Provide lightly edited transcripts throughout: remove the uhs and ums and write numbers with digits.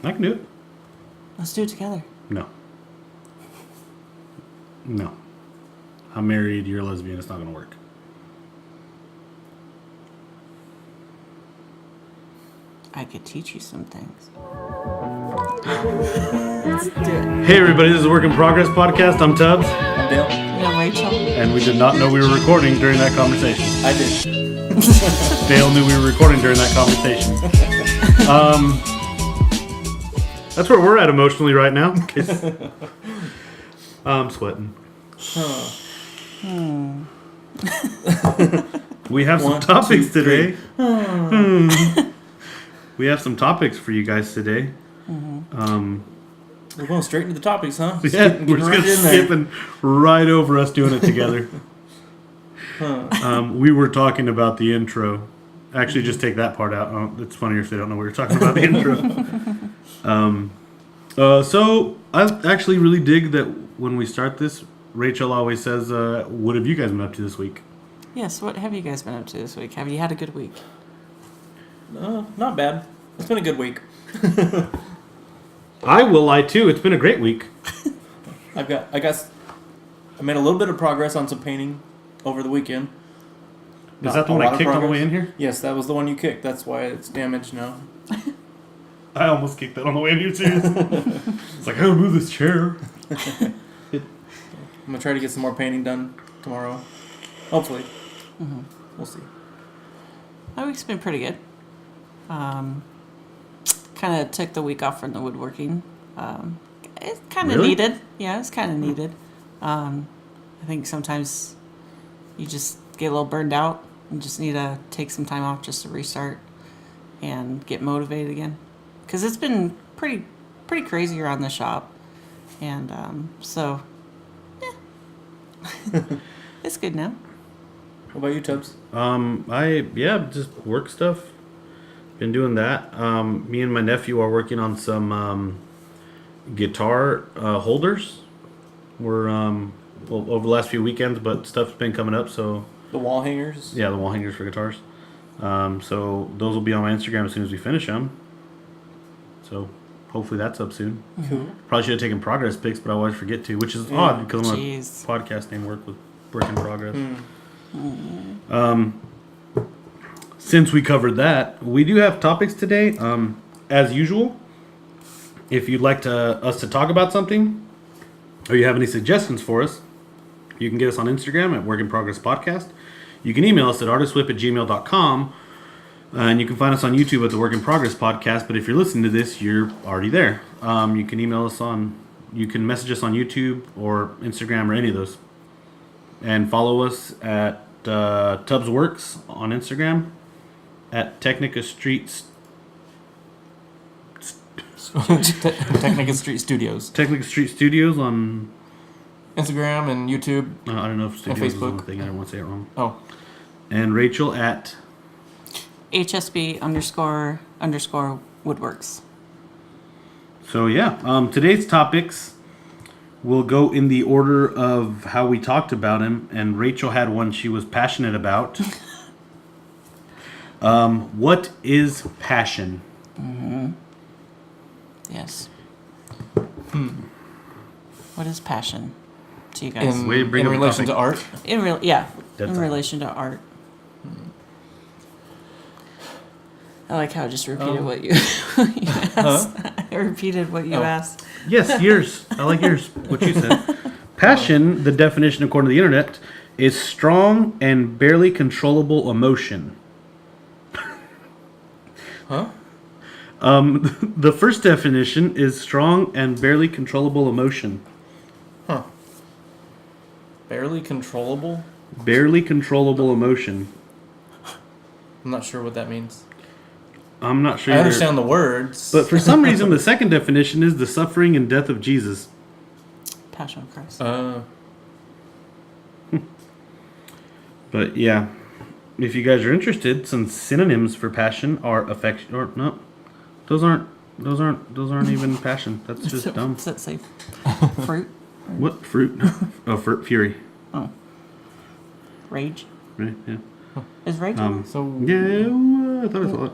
I can do it. Let's do it together. No. I'm married. You're a lesbian. It's not going to work. I could teach you some things. Let's do it. Hey, everybody. This is a Work in Progress podcast. I'm Tubbs. I'm Dale. Yeah, Rachel. And we did not know we were recording during that conversation. I did. Dale knew we were recording during that conversation. That's where we're at emotionally right now. I'm sweating. We have some topics today. We have some topics for you guys today. We're going straight into the topics, huh? Yeah, we're just skipping right over us doing it together. We were talking about the intro. Actually, just take that part out. Oh, it's funnier if they don't know we were talking about the intro. So I actually really dig that when we start this, Rachel always says, what have you guys been up to this week? Yes, what have you guys been up to this week? Have you had a good week? Not bad. It's been a good week. I will lie too. It's been a great week. I made a little bit of progress on some painting over the weekend. Is that the one I kicked on the way in here? Yes, that was the one you kicked. That's why it's damaged now. I almost kicked that on the way in here too. It's like, I gotta move this chair. I'm going to try to get some more painting done tomorrow. Hopefully. Mm-hmm. We'll see. My week's been pretty good. Kind of took the week off from the woodworking. It's kind of needed. Yeah, it's kind of needed. I think sometimes you just get a little burned out and just need to take some time off just to restart and get motivated again. Because it's been pretty crazy around the shop. And so, yeah. It's good now. What about you, Tubbs? Just work stuff. Been doing that. Me and my nephew are working on some guitar holders. We're over the last few weekends, but stuff's been coming up. So the wall hangers. Yeah, the wall hangers for guitars. So those will be on my Instagram as soon as we finish them. So hopefully that's up soon. Cool. Probably should have taken progress pics, but I always forget to, which is odd because my podcast name Work in Progress. Since we covered that, we do have topics today. As usual, if you'd like us to talk about something, or you have any suggestions for us, you can get us on Instagram at Work in Progress Podcast. You can email us at artistwhip@gmail.com. And you can find us on YouTube at the Work in Progress Podcast. But if you're listening to this, you're already there. You can email us you can message us on YouTube or Instagram or any of those. And follow us at TubzWorks on Instagram, at Tecnicus Street Tecnicus Street Studios. Tecnicus Street Studios on Instagram and YouTube. I don't know if studios is Facebook. one thing. I don't want to say it wrong. Oh. And Rachel at HSB __ Woodworks. So yeah, today's topics will go in the order of how we talked about him, and Rachel had one she was passionate about. What is passion? Mm-hmm. Yes. What is passion to you guys? In relation to art? In relation to art. I like how I just repeated what you asked. I repeated what you asked. Yes, yours. I like yours. What you said. Passion, the definition according to the internet, is strong and barely controllable emotion. Huh? The first definition is strong and barely controllable emotion. Huh. Barely controllable? Barely controllable emotion. I'm not sure what that means. I'm not sure. I understand the words. But for some reason, the second definition is the suffering and death of Jesus. Passion of Christ. But yeah, if you guys are interested, some synonyms for passion are affection. Or no, those aren't even passion. That's just dumb. What's that say? Fruit. What fruit? Oh, fury. Oh. Rage. Right. Yeah. Is rage? So yeah, I thought I saw it.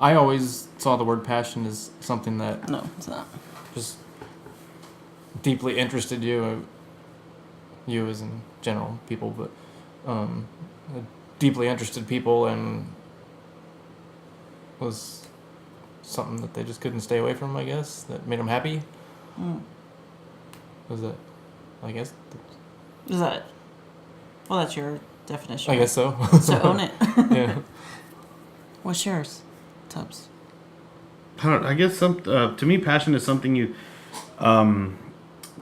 I always saw the word passion as something that No, it's not. just deeply interested you as in general people, but deeply interested people, and was something that they just couldn't stay away from, I guess, that made them happy. Was that, I guess? Is that? Well, that's your definition. I guess so. So own it. Yeah. What's yours, Tubbs? I guess to me, passion is something you.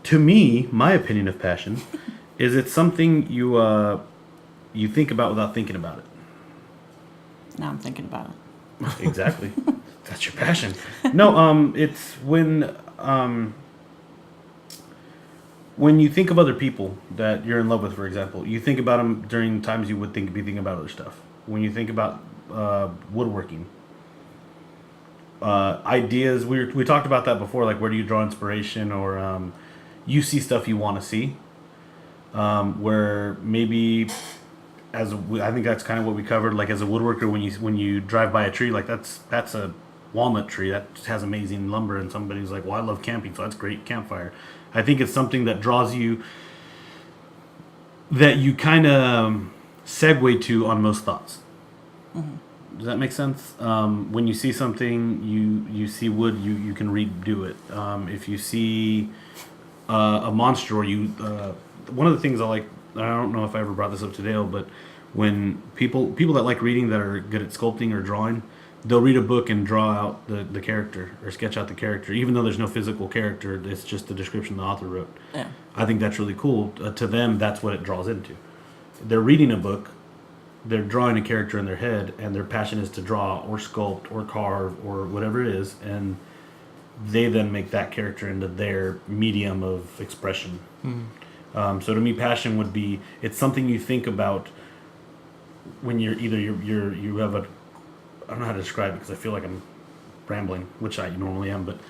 To me, my opinion of passion is it's something you think about without thinking about it. Now I'm thinking about it. Exactly. That's your passion. No, it's when you think of other people that you're in love with, for example, you think about them during times you would be thinking about other stuff. When you think about woodworking, ideas, we talked about that before, like where do you draw inspiration, or you see stuff you want to see, where maybe I think that's kind of what we covered, like as a woodworker, when you drive by a tree, like that's a walnut tree that has amazing lumber, and somebody's like, well, I love camping, so that's great campfire. I think it's something that draws you, that you kind of segue to on most thoughts. Mm-hmm. Does that make sense? When you see something, you see wood, you can redo it. If you see a monster, or one of the things I like, I don't know if I ever brought this up to Dale, but when people that like reading, that are good at sculpting or drawing, they'll read a book and draw out the character, or sketch out the character, even though there's no physical character. It's just the description the author wrote. Yeah. I think that's really cool. To them, that's what it draws into. They're reading a book, they're drawing a character in their head, and their passion is to draw or sculpt or carve or whatever it is, and they then make that character into their medium of expression. Mm-hmm. So to me, passion would be, it's something you think about when you have a, I don't know how to describe it because I feel like I'm rambling, which I normally am, but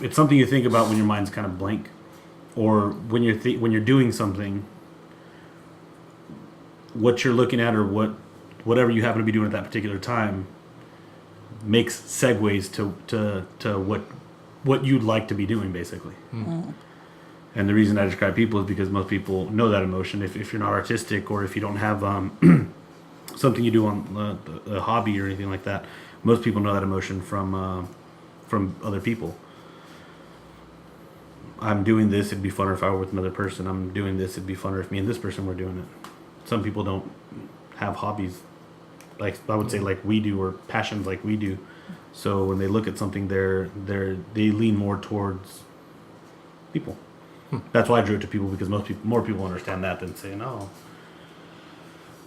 it's something you think about when your mind's kind of blank, or when you're doing something, what you're looking at, or whatever you happen to be doing at that particular time, makes segues to what you'd like to be doing, basically. Mm. And the reason I describe people is because most people know that emotion. If you're not artistic, or if you don't have something you do on a hobby or anything like that, most people know that emotion from other people. I'm doing this, it'd be funner if I were with another person. I'm doing this, it'd be funner if me and this person were doing it. Some people don't have hobbies, like I would say, like we do, or passions like we do. So when they look at something, they lean more towards people. That's why I drew it to people, because more people understand that than saying, oh.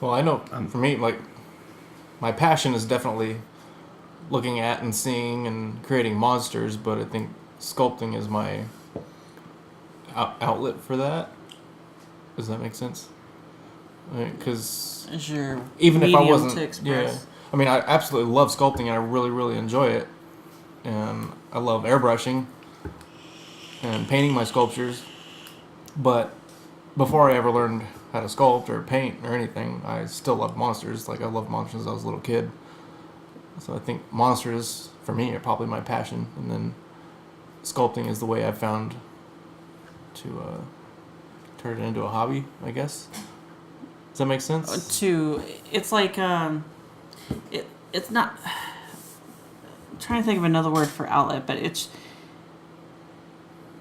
Well, I know for me, like, my passion is definitely looking at and seeing and creating monsters, but I think sculpting is my outlet for that. Does that make sense? Because even if I wasn't, to express. yeah, I mean, I absolutely love sculpting, and I really, really enjoy it, and I love airbrushing and painting my sculptures. But before I ever learned how to sculpt or paint or anything, I still loved monsters. Like, I loved monsters as I was a little kid. So I think monsters, for me, are probably my passion. And then sculpting is the way I've found to turn it into a hobby, I guess. Does that make sense? It's like, it's not, I'm trying to think of another word for outlet, but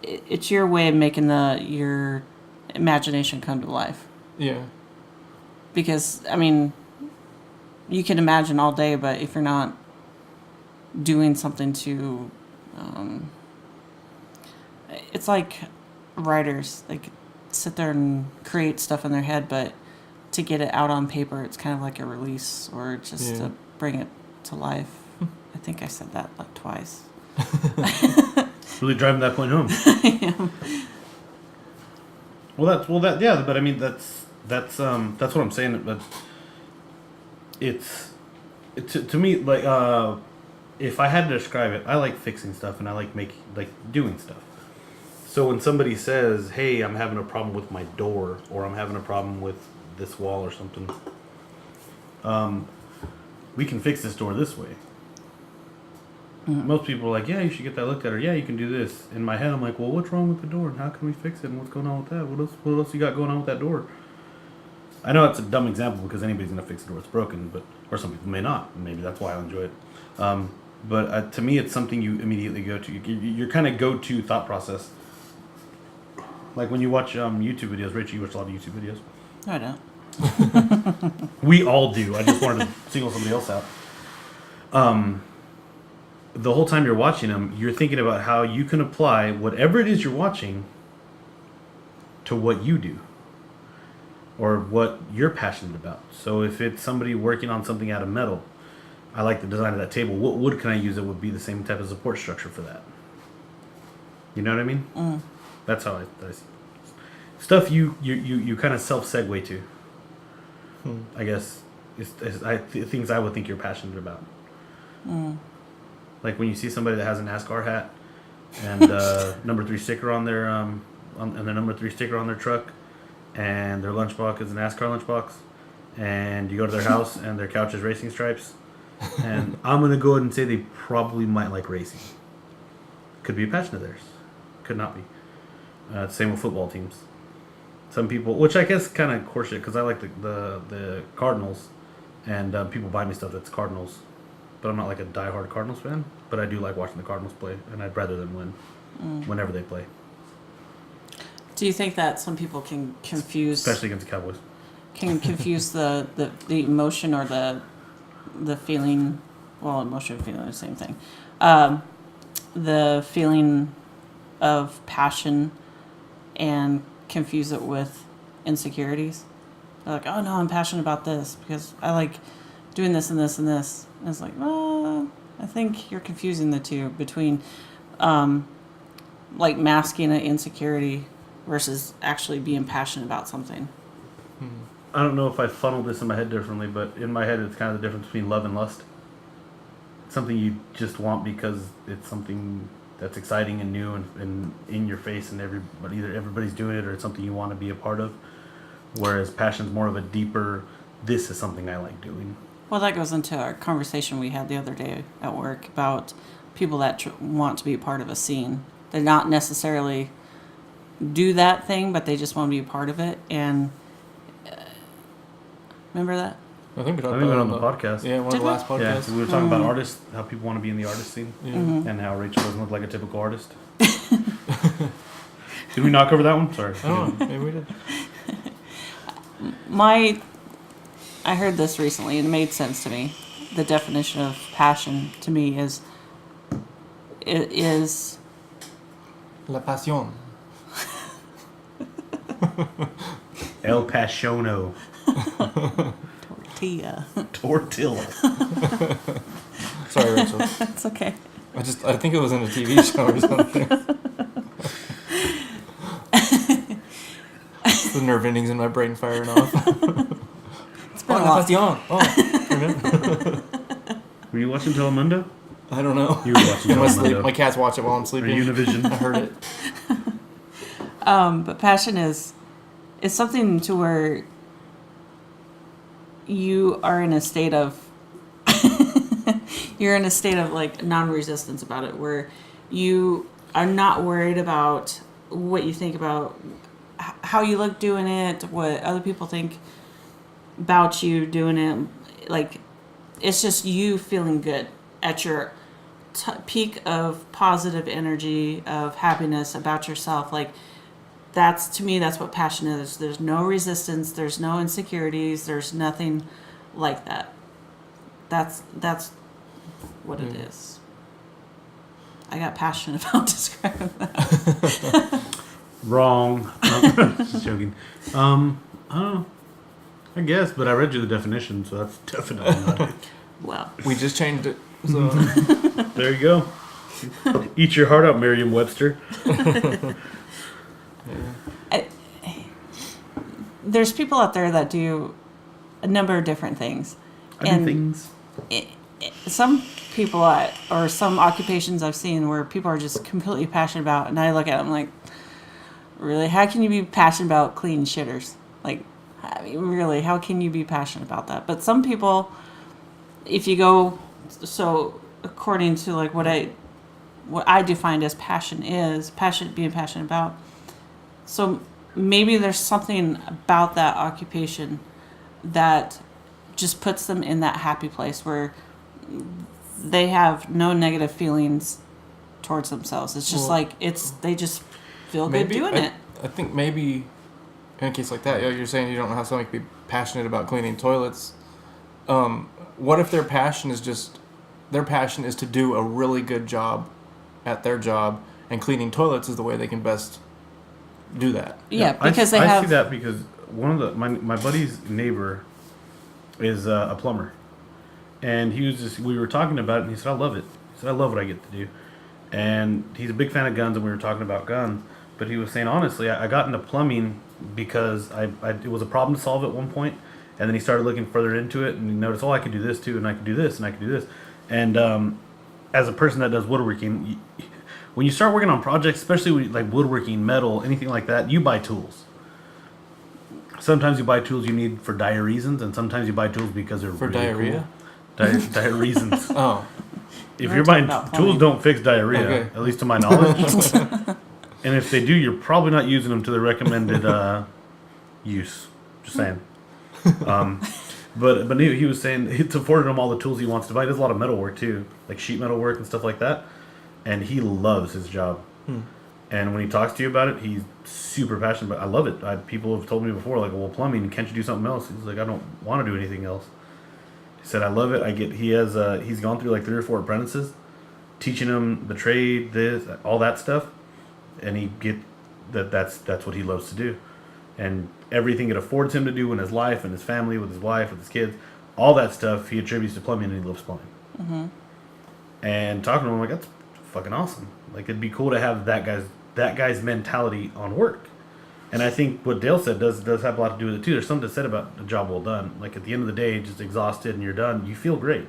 it's your way of making your imagination come to life. Yeah. Because, I mean, you can imagine all day, but if you're not doing something to, it's like writers, like, sit there and create stuff in their head, but to get it out on paper, it's kind of like a release, or just to bring it to life. I think I said that like twice. Really driving that point home. Yeah, but I mean that's what I'm saying. But it's to me, like, if I had to describe it, I like fixing stuff, and I like doing stuff. So when somebody says, "Hey, I'm having a problem with my door," or "I'm having a problem with this wall or something," we can fix this door this way. Most people are like, yeah, you should get that looked at, or yeah, you can do this. In my head, I'm like, well, what's wrong with the door, and how can we fix it, and what's going on with that? What else you got going on with that door? I know it's a dumb example because anybody's gonna fix a door that's broken, but or some people may not. And maybe that's why I enjoy it. But to me, it's something you immediately go to. Your kind of go-to thought process. Like when you watch YouTube videos, Rachel, you watch a lot of YouTube videos. No, I don't. We all do. I just wanted to single somebody else out. The whole time you're watching them, you're thinking about how you can apply whatever it is you're watching to what you do or what you're passionate about. So if it's somebody working on something out of metal, I like the design of that table. What wood can I use that would be the same type of support structure for that? You know what I mean? That's how I see it. Stuff you kind of self-segue to. I guess is things I would think you're passionate about. Like when you see somebody that has a NASCAR hat and number 3 sticker on their and their number 3 sticker on their truck, and their lunchbox is a NASCAR lunchbox, and you go to their house and their couch is racing stripes, and I'm gonna go ahead and say they probably might like racing. Could be a passion of theirs, could not be. Same with football teams. Some people, which I guess kind of horseshit, because I like the Cardinals, and people buy me stuff that's Cardinals, but I'm not like a diehard Cardinals fan. But I do like watching the Cardinals play, and I'd rather them win whenever they play. Do you think that some people can confuse, Especially against the Cowboys. can confuse the emotion or the feeling? Well, emotion and feeling are the same thing. The feeling of passion and confuse it with insecurities. They're like, oh no, I'm passionate about this because I like doing this and this and this. And it's like, well, I think you're confusing the two between like masking an insecurity versus actually being passionate about something. I don't know if I funneled this in my head differently, but in my head it's kind of the difference between love and lust. Something you just want because it's something that's exciting and new and in your face, and either everybody's doing it or it's something you want to be a part of. Whereas passion's more of a deeper, this is something I like doing. Well, that goes into our conversation we had the other day at work about people that want to be a part of a scene. They're not necessarily do that thing, but they just want to be a part of it. And remember that? I think we talked I think about it it on the podcast. Yeah, one of Did the we? last Yeah, podcasts. so we were talking about artists, how people want to be in the artist scene, Yeah. and how Rachel doesn't look like a typical artist. Did we not cover that one? Sorry. Oh, maybe we did. I heard this recently and it made sense to me. The definition of passion to me is La pasión. El Passiono. tortilla. Sorry, Rachel. It's okay. I think it was in a TV show or something. The nerve endings in my brain firing off. It's been a La lot. pasión. Oh, remember? Were you watching Telemundo? I don't know. You were watching In my sleep, Telemundo. my cats watch it while I'm Or sleeping. Univision. I heard it. But passion is something to where you are in a state of like non-resistance about it, where you are not worried about what you think about how you look doing it, what other people think about you doing it. Like, it's just you feeling good at your peak of positive energy, of happiness about yourself. Like, that's, to me, that's what passion is. There's no resistance, there's no insecurities, there's nothing like that. That's what it is. I got passionate about describing that. Wrong. Just joking. I don't know. I guess, but I read you the definition, so that's definitely not it. Well, We just changed it. So There you go. Eat your heart out, Merriam-Webster. there's people out there that do a number of different things. I do things. Some people or some occupations I've seen where people are just completely passionate about, and I look at them like, really, how can you be passionate about cleaning shitters? Like, I mean, really, how can you be passionate about that? But some people, if you go, so according to like what I defined as being passionate about. So maybe there's something about that occupation that just puts them in that happy place where they have no negative feelings towards themselves. It's just they just feel good doing it. I think maybe in a case like that, you're saying you don't know how somebody can be passionate about cleaning toilets. What if their passion is to do a really good job at their job, and cleaning toilets is the way they can best do that? Yeah, because I see that because one of my buddy's neighbor is a plumber, and we were talking about it, and he said, I love it. He said, I love what I get to do. And he's a big fan of guns, and we were talking about guns, but he was saying, honestly, I got into plumbing because it was a problem to solve at one point, and then he started looking further into it, and he noticed, I could do this too, and I could do this, and I could do this. And as a person that does woodworking, when you start working on projects, especially like woodworking, metal, anything like that, you buy tools. Sometimes you buy tools you need for dire reasons, and sometimes you buy tools because they're for really diarrhea. Cool. Dire reasons. Oh, If you're buying tools, don't fix diarrhea, okay. At least to my knowledge. And if they do, you're probably not using them to the recommended use. Just saying. But he was saying it's afforded him all the tools he wants to buy. He does a lot of metal work too, like sheet metal work and stuff like that. And he loves his job. And when he talks to you about it, he's super passionate. But I love it. People have told me before, like, well, plumbing, can't you do something else? He's like, I don't want to do anything else. He said, I love it. He's gone through like 3 or 4 apprentices, teaching him the trade, all that stuff, and that's what he loves to do. And everything it affords him to do in his life and his family, with his wife, with his kids, all that stuff he attributes to plumbing, and he loves plumbing. Mm-hmm. And talking to him, I'm like, that's fucking awesome. Like, it'd be cool to have that guy's mentality on work. And I think what Dale said does have a lot to do with it too. There's something to said about a job well done. Like, at the end of the day, just exhausted and you're done, you feel great.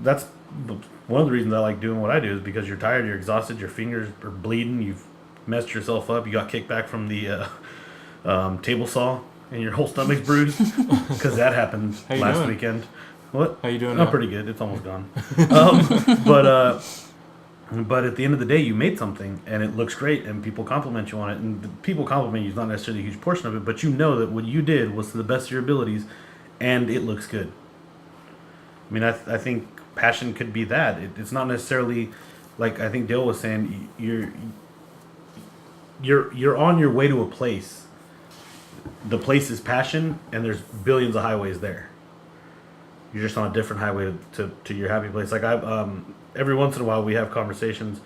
That's one of the reasons I like doing what I do, is because you're tired, you're exhausted, your fingers are bleeding, you've messed yourself up, you got kicked back from the table saw, and your whole stomach's bruised, because that happened last weekend. What? How you doing? Pretty good. It's almost gone. But at the end of the day, you made something, and it looks great, and people compliment you on it. And the people compliment you is not necessarily a huge portion of it, but you know that what you did was to the best of your abilities, and it looks good. I mean, I think passion could be that. It's not necessarily, like I think Dale was saying, you're on your way to a place. The place is passion, and there's billions of highways there. You're just on a different highway to your happy place. Like every once in a while we have conversations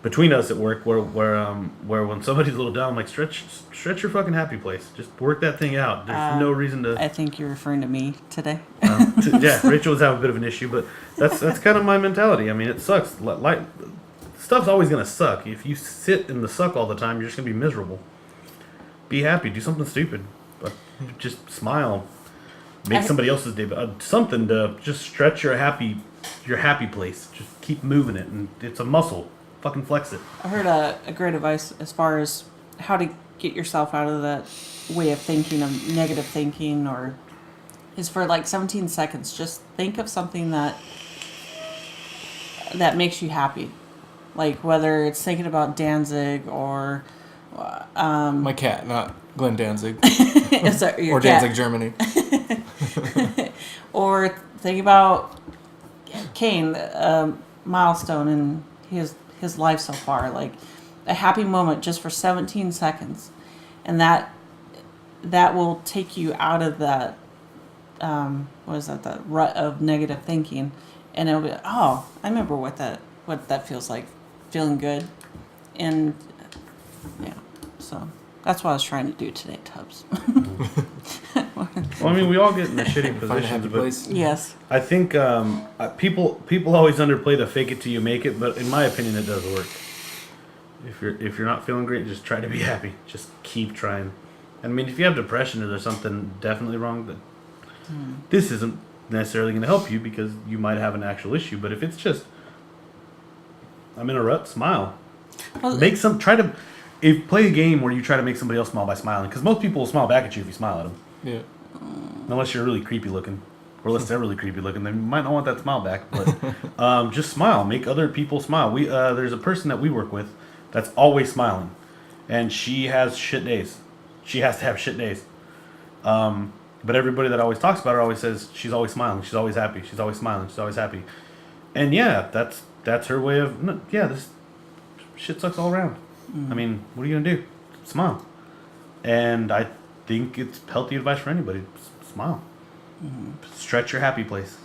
between us at work where when somebody's a little down, I'm like, stretch your fucking happy place. Just work that thing out. There's no reason to. I think you're referring to me today. Yeah, Rachel was having a bit of an issue, but that's kind of my mentality. I mean, it sucks. Like, stuff's always gonna suck. If you sit in the suck all the time, you're just gonna be miserable. Be happy. Do something stupid, but just smile. Make somebody else's day, but something to just stretch your happy place. Just keep moving it, and it's a muscle. Fucking flex it. I heard a great advice as far as how to get yourself out of that way of thinking, of negative thinking, or is for like 17 seconds. Just think of something that makes you happy, like whether it's thinking about Danzig or my cat, not Glenn Danzig, or Danzig, Germany. Or think about Kane, milestone in his life so far, like a happy moment just for 17 seconds, and that will take you out of that that rut of negative thinking, and it'll be, I remember what that feels like, feeling good, and yeah, so that's what I was trying to do today, Tubbs. Well, I mean, we all get in a shitty positions, but yes, I think people always underplay the fake it till you make it, but in my opinion, it does work. If you're not feeling great, just try to be happy. Just keep trying. I mean, if you have depression or there's something definitely wrong, then this isn't necessarily going to help you, because you might have an actual issue. But if it's just, I'm in a rut, smile. Well, Play a game where you try to make somebody else smile by smiling, because most people will smile back at you if you smile at them. Yeah. Unless you're really creepy looking, or unless they're really creepy looking, then you might not want that smile back. But just smile, make other people smile. There's a person that we work with that's always smiling, and she has shit days. She has to have shit days. But everybody that always talks about her always says she's always smiling, she's always happy, she's always smiling, she's always happy. And yeah, that's her way of this shit sucks all around. I mean, what are you gonna do? Smile. And I think it's healthy advice for anybody. Smile. Stretch your happy place.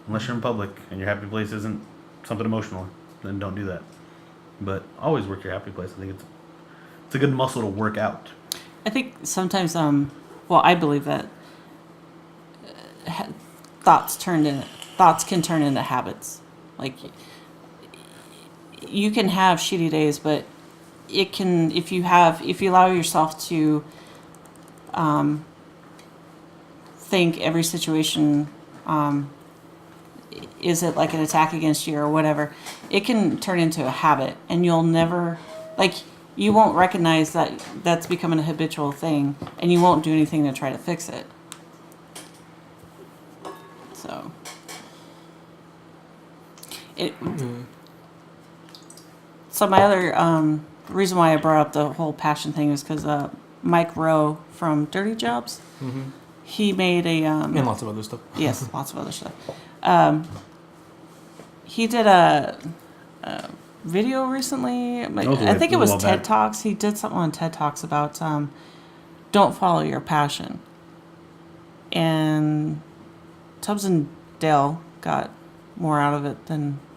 Unless you're in public and your happy place isn't something emotional, then don't do that. But always work your happy place. I think it's a good muscle to work out. I think sometimes, I believe that thoughts can turn into habits. Like, you can have shitty days, but it can, if you allow yourself to think every situation, is it like an attack against you or whatever, it can turn into a habit, and you'll never, you won't recognize that that's becoming a habitual thing, and you won't do anything to try to fix it. So, so my other reason why I brought up the whole passion thing is because Mike Rowe from Dirty Jobs, he made a and lots of other stuff. Yes, lots of other stuff. He did a video recently. I think it was TED Talks. He did something on TED Talks about don't follow your passion. And Tubbs and Dale got more out of it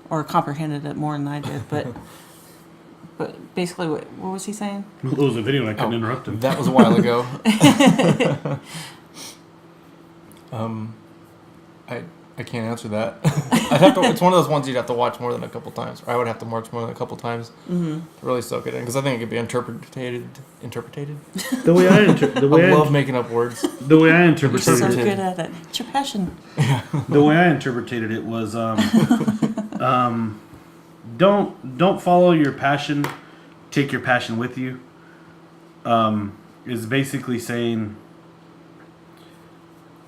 or comprehended it more than I did. But basically, what was he saying? It was a video and I couldn't interrupt him. That was a while ago. I can't answer that. It's one of those ones you'd have to watch more than a couple times, or I would have to watch more than a couple times to really soak it in, because I think it could be interpreted. The way I love making up words. The way I interpreted You're so it. good at it. It's your passion. The way I interpreted it was, don't follow your passion. Take your passion with you. Is basically saying,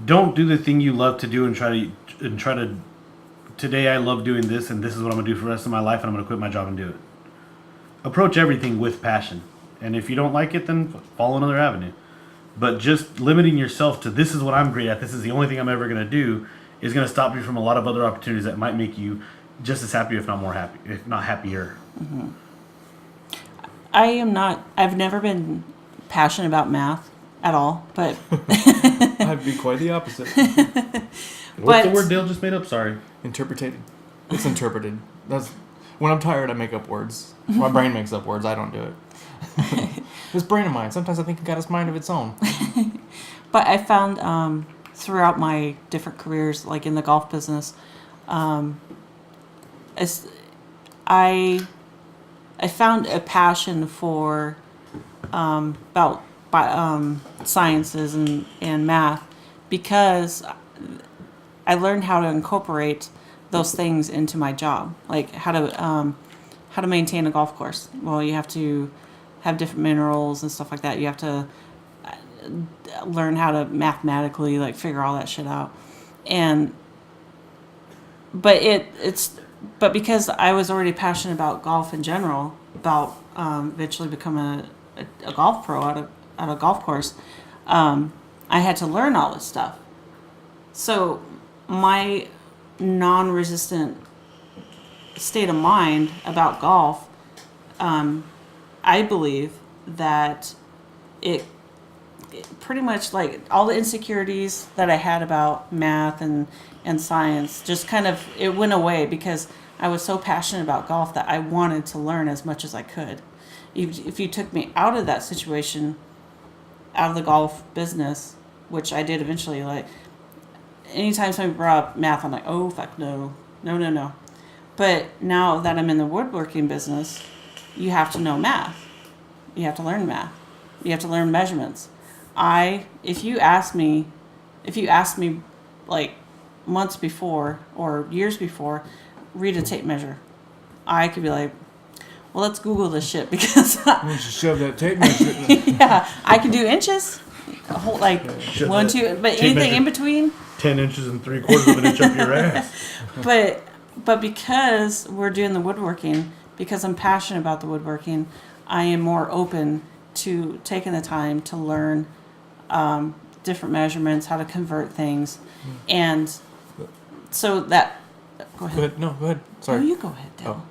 don't do the thing you love to do and try to. Today I love doing this, and this is what I'm gonna do for the rest of my life, and I'm gonna quit my job and do it. Approach everything with passion, and if you don't like it, then follow another avenue. But just limiting yourself to this is what I'm great at, this is the only thing I'm ever gonna do, is gonna stop you from a lot of other opportunities that might make you just as happy, if not more happy, if not happier. I've never been passionate about math at all, but I'd be quite the opposite. What's the word Dale just made up? Sorry. Interpreted. It's interpreted. That's when I'm tired. I make up words. My brain makes up words. I don't do it. This brain of mine. Sometimes I think it got its mind of its own. But I found throughout my different careers, like in the golf business, I found a passion for sciences and math, because I learned how to incorporate those things into my job, like how to maintain a golf course. Well, you have to have different minerals and stuff like that. You have to learn how to mathematically figure all that shit out. But because I was already passionate about golf in general, about eventually becoming a golf pro at a golf course, I had to learn all this stuff. So my non-resistant state of mind about golf, I believe that it pretty much, all the insecurities that I had about math and science just kind of, it went away, because I was so passionate about golf that I wanted to learn as much as I could. If you took me out of that situation, out of the golf business, which I did eventually, anytime somebody brought up math, I'm like, oh, fuck no. But now that I'm in the woodworking business, you have to know math. You have to learn math. You have to learn measurements. If you ask me months before or years before, read a tape measure, I could be like, well, let's Google this shit, because Why don't you shove that tape measure? yeah, I can do inches, 1, 2, but anything in between. 10 inches and 3/4 of an inch up your ass. But because we're doing the woodworking, because I'm passionate about the woodworking, I am more open to taking the time to learn different measurements, how to convert things, and so that. Go ahead. Go ahead. No, go ahead. Sorry. No, you go ahead, Dale.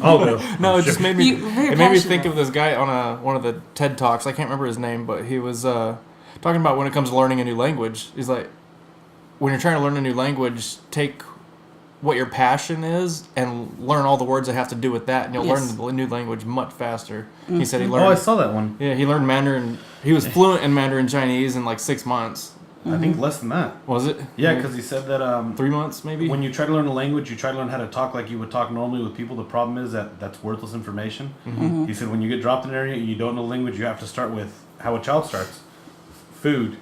I'll go. No, it just made me. You're very It made me passionate. think of this guy on one of the TED Talks. I can't remember his name, but he was talking about when it comes to learning a new language. He's like, when you're trying to learn a new language, take what your passion is and learn all the words that have to do with that, and you'll Yes. learn the new language much faster. Mm-hmm. He said he Oh, learned. I saw that one. Yeah, he learned Mandarin. He was fluent in Mandarin Chinese in like 6 months. I think less than that. Was it? Yeah, because he said that 3 months maybe. when you try to learn a language, you try to learn how to talk like you would talk normally with people. The problem is that that's worthless information. Mm-hmm. He said when you get dropped in an area and you don't know the language, you have to start with how a child starts. Food,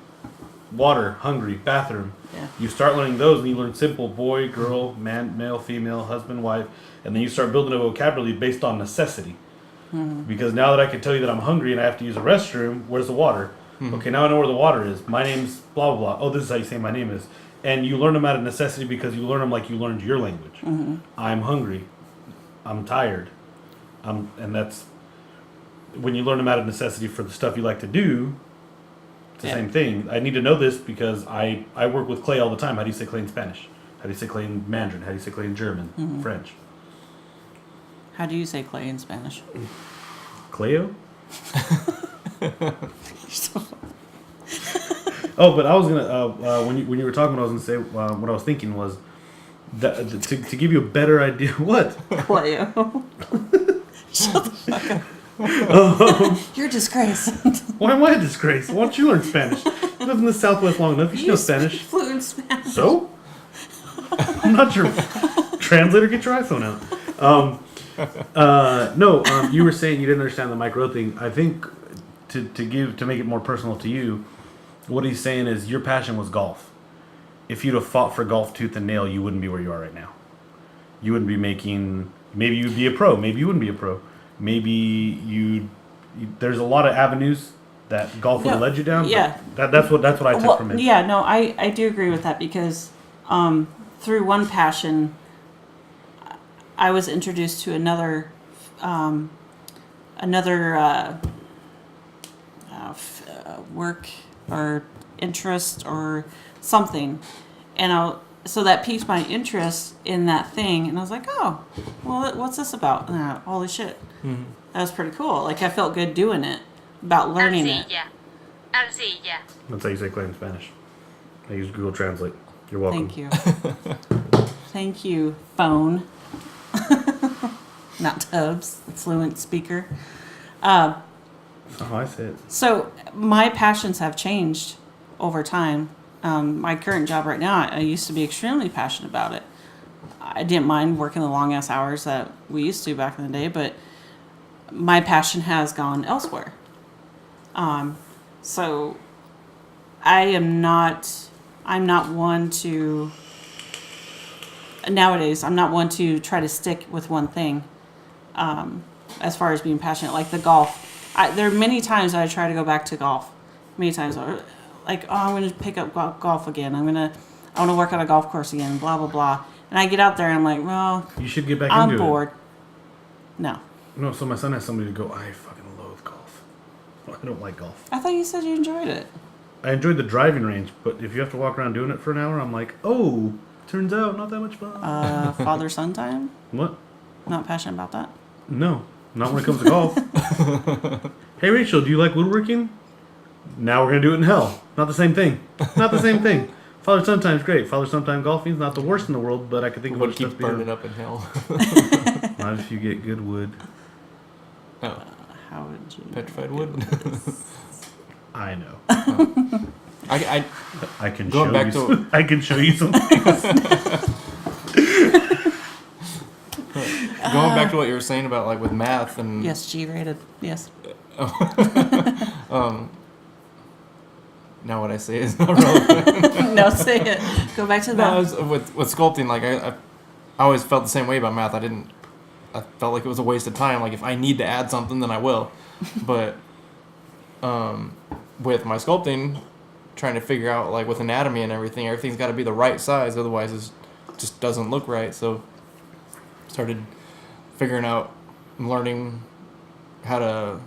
water, hungry, bathroom. Yeah. You start learning those and you learn simple boy, girl, man, male, female, husband, wife. And then you start building a vocabulary based on necessity. Because now that I can tell you that I'm hungry and I have to use a restroom, where's the water? Okay, now I know where the water is. My name's blah, blah, blah. Oh, this is how you say my name is. And you learn them out of necessity because you learn them like you learned your language. I'm hungry. I'm tired. And that's when you learn them out of necessity for the stuff you like to do. It's the Yeah. same thing. I need to know this because I work with clay all the time. How do you say clay in Spanish? How do you say clay in Mandarin? How do you say clay in German? French? How do you say clay in Spanish? Cleo? Oh, but I was gonna when you were talking, what I was gonna say, what I was thinking was that to give you a better idea. What? Cleo. Shut the fuck up. You're a disgrace. Why am I a disgrace? Why don't you learn Spanish? You live in the Southwest long enough. You should know Spanish. speak fluent Spanish. So? I'm not your translator. Get your iPhone out. No, you were saying you didn't understand the micro thing. I think to make it more personal to you, what he's saying is your passion was golf. If you'd have fought for golf tooth and nail, you wouldn't be where you are right now. You wouldn't be making. Maybe you'd be a pro. Maybe you wouldn't be a pro. Maybe there's a lot of avenues that golf would have led you down. Yeah. That's what I took from it. Yeah, no, I do agree with that because through one passion, I was introduced to another work or interest or something, and so that piqued my interest in that thing, and I was like, oh, well, what's this about? Holy shit, that was pretty cool. Like I felt good doing it, about learning it. Arcilla. That's how you say clay in Spanish. I use Google Translate. You're welcome. Thank you. Thank you, phone. Not Tubbs, the fluent speaker. Oh, I say it. So my passions have changed over time. My current job right now, I used to be extremely passionate about it. I didn't mind working the long ass hours that we used to back in the day, but my passion has gone elsewhere. So I'm not one to, nowadays, I'm not one to try to stick with one thing. As far as being passionate, like the golf. There are many times that I try to go back to golf. Many times, like, oh, I'm going to pick up golf again. I want to work on a golf course again, blah, blah, blah. And I get out there and I'm like, well, You should get back I'm into bored. it. No. No, so my son has somebody to go, I fucking loathe golf. I don't like golf. I thought you said you enjoyed it. I enjoyed the driving range, but if you have to walk around doing it for an hour, I'm like, oh, turns out not that much fun. Father-son time? What? Not passionate about that? No, not when it comes to golf. Hey, Rachel, do you like woodworking? Now we're going to do it in hell. Not the same thing. Not the same thing. Father-son time's great. Father-son time golfing's not the worst in the world, but I could think of Would other keep stuff burning beyond. up in hell. Not if you get good wood. Oh, How would you? petrified wood. I know. I can Going show back you. to- I can show you some things. going back to what you were saying about like with math and Yes, G-rated. Yes. now what I say is not relevant. No, say it. Go back to the No, math. with sculpting, like I always felt the same way about math. I felt like it was a waste of time. Like if I need to add something, then I will. But with my sculpting, trying to figure out, like, with anatomy and everything's got to be the right size, otherwise it just doesn't look right. So started figuring out and learning how to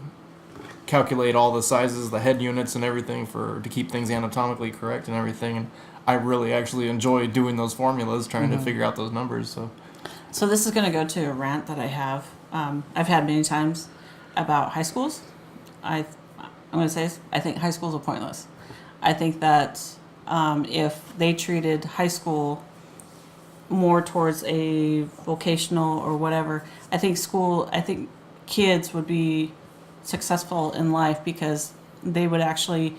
calculate all the sizes, the head units and everything to keep things anatomically correct and everything. And I really actually enjoy doing those formulas, trying to figure out those numbers. So this is going to go to a rant that I have. I've had many times about high schools. I'm going to say this, I think high schools are pointless. I think that if they treated high school more towards a vocational or whatever, I think kids would be successful in life because they would actually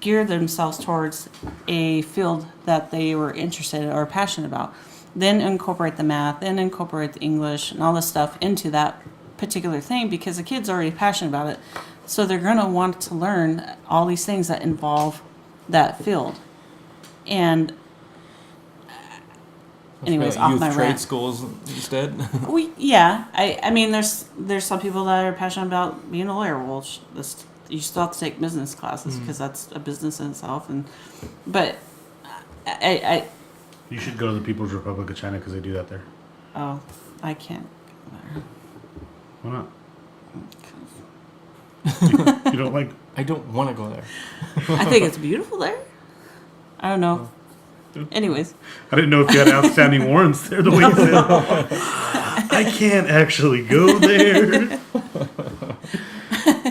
gear themselves towards a field that they were interested in or passionate about. Then incorporate the math, then incorporate the English and all this stuff into that particular thing because the kid's already passionate about it. So they're going to want to learn all these things that involve that field. And anyways, off youth my trade rant. schools instead. I mean, there's some people that are passionate about being a lawyer. Well, you still have to take business classes because that's a business in itself. But I You should go to the People's Republic of China because they do that there. I can't go there. Why not? You don't like? I don't want to go there. I think it's beautiful there. I don't know. Anyways, I didn't know if you had outstanding warrants there. The way you said, I can't actually go there.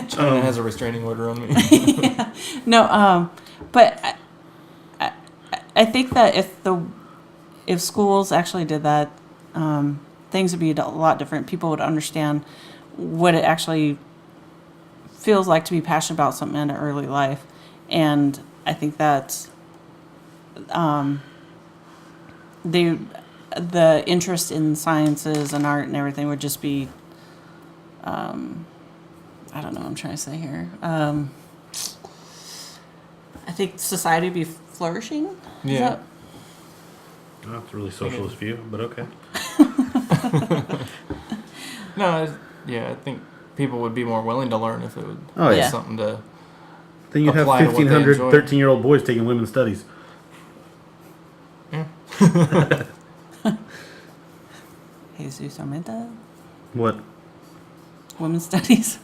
China has a restraining order on me. no. But I think that if schools actually did that, things would be a lot different. People would understand what it actually feels like to be passionate about something in an early life, and I think that the interest in sciences and art and everything would just be I don't know what I'm trying to say here. I think society would be flourishing. Yeah. That's a really socialist view, but okay. No, I think people would be more willing to learn if it would Oh, be yeah. something to. Then you'd have Apply to what they 1,500 enjoy. 13-year-old boys taking women's studies. Jesus Armenta, What? women's studies.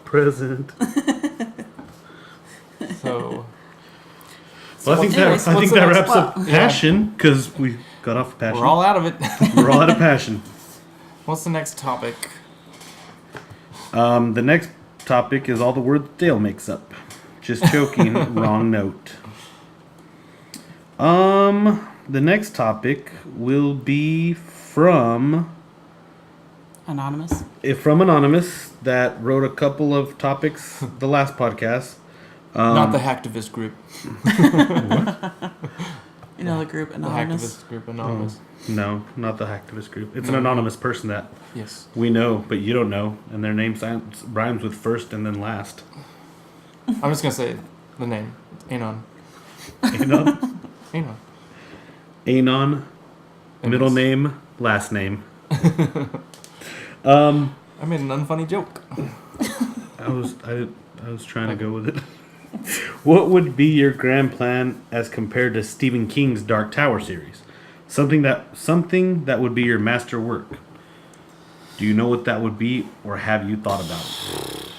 Present. So Well, I think anyways, that what's the next wraps up spot? passion because we got off of passion. we're all out of it. We're all out of passion. What's the next topic? The next topic is all the words Dale makes up. Just joking. Wrong note. The next topic will be from Anonymous. Anonymous that wrote a couple of topics the last podcast. Not the hacktivist group. You know the group The Anonymous. hacktivist group, Anonymous. No, not the hacktivist group. It's an No. anonymous person that Yes. we know, but you don't know, and their name rhymes with first and then last. I'm just gonna say the name. It's Anon. Anon, Anon. Anon, And middle it's- name, last name. I made an unfunny joke. I was trying to go with it. What would be your grand plan as compared to Stephen King's Dark Tower series? Something that would be your master work. Do you know what that would be, or have you thought about it?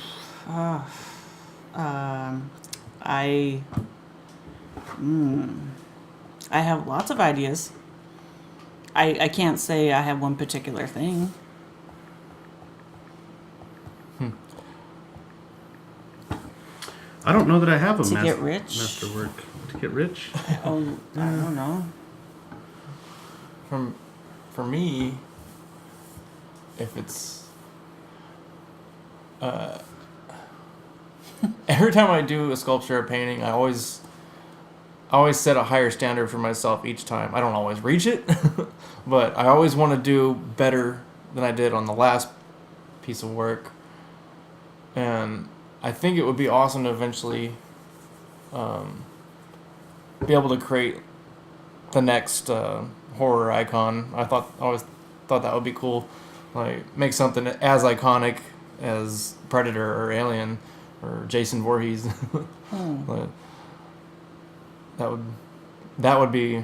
I have lots of ideas. I can't say I have one particular thing. I don't know that I have a To master get rich? master work. To get rich? Oh, I don't know. For me, if it's every time I do a sculpture or painting, I always set a higher standard for myself each time. I don't always reach it, but I always want to do better than I did on the last piece of work. And I think it would be awesome to eventually be able to create the next horror icon. I always thought that would be cool. Like make something as iconic as Predator or Alien, or Jason Voorhees. But that would be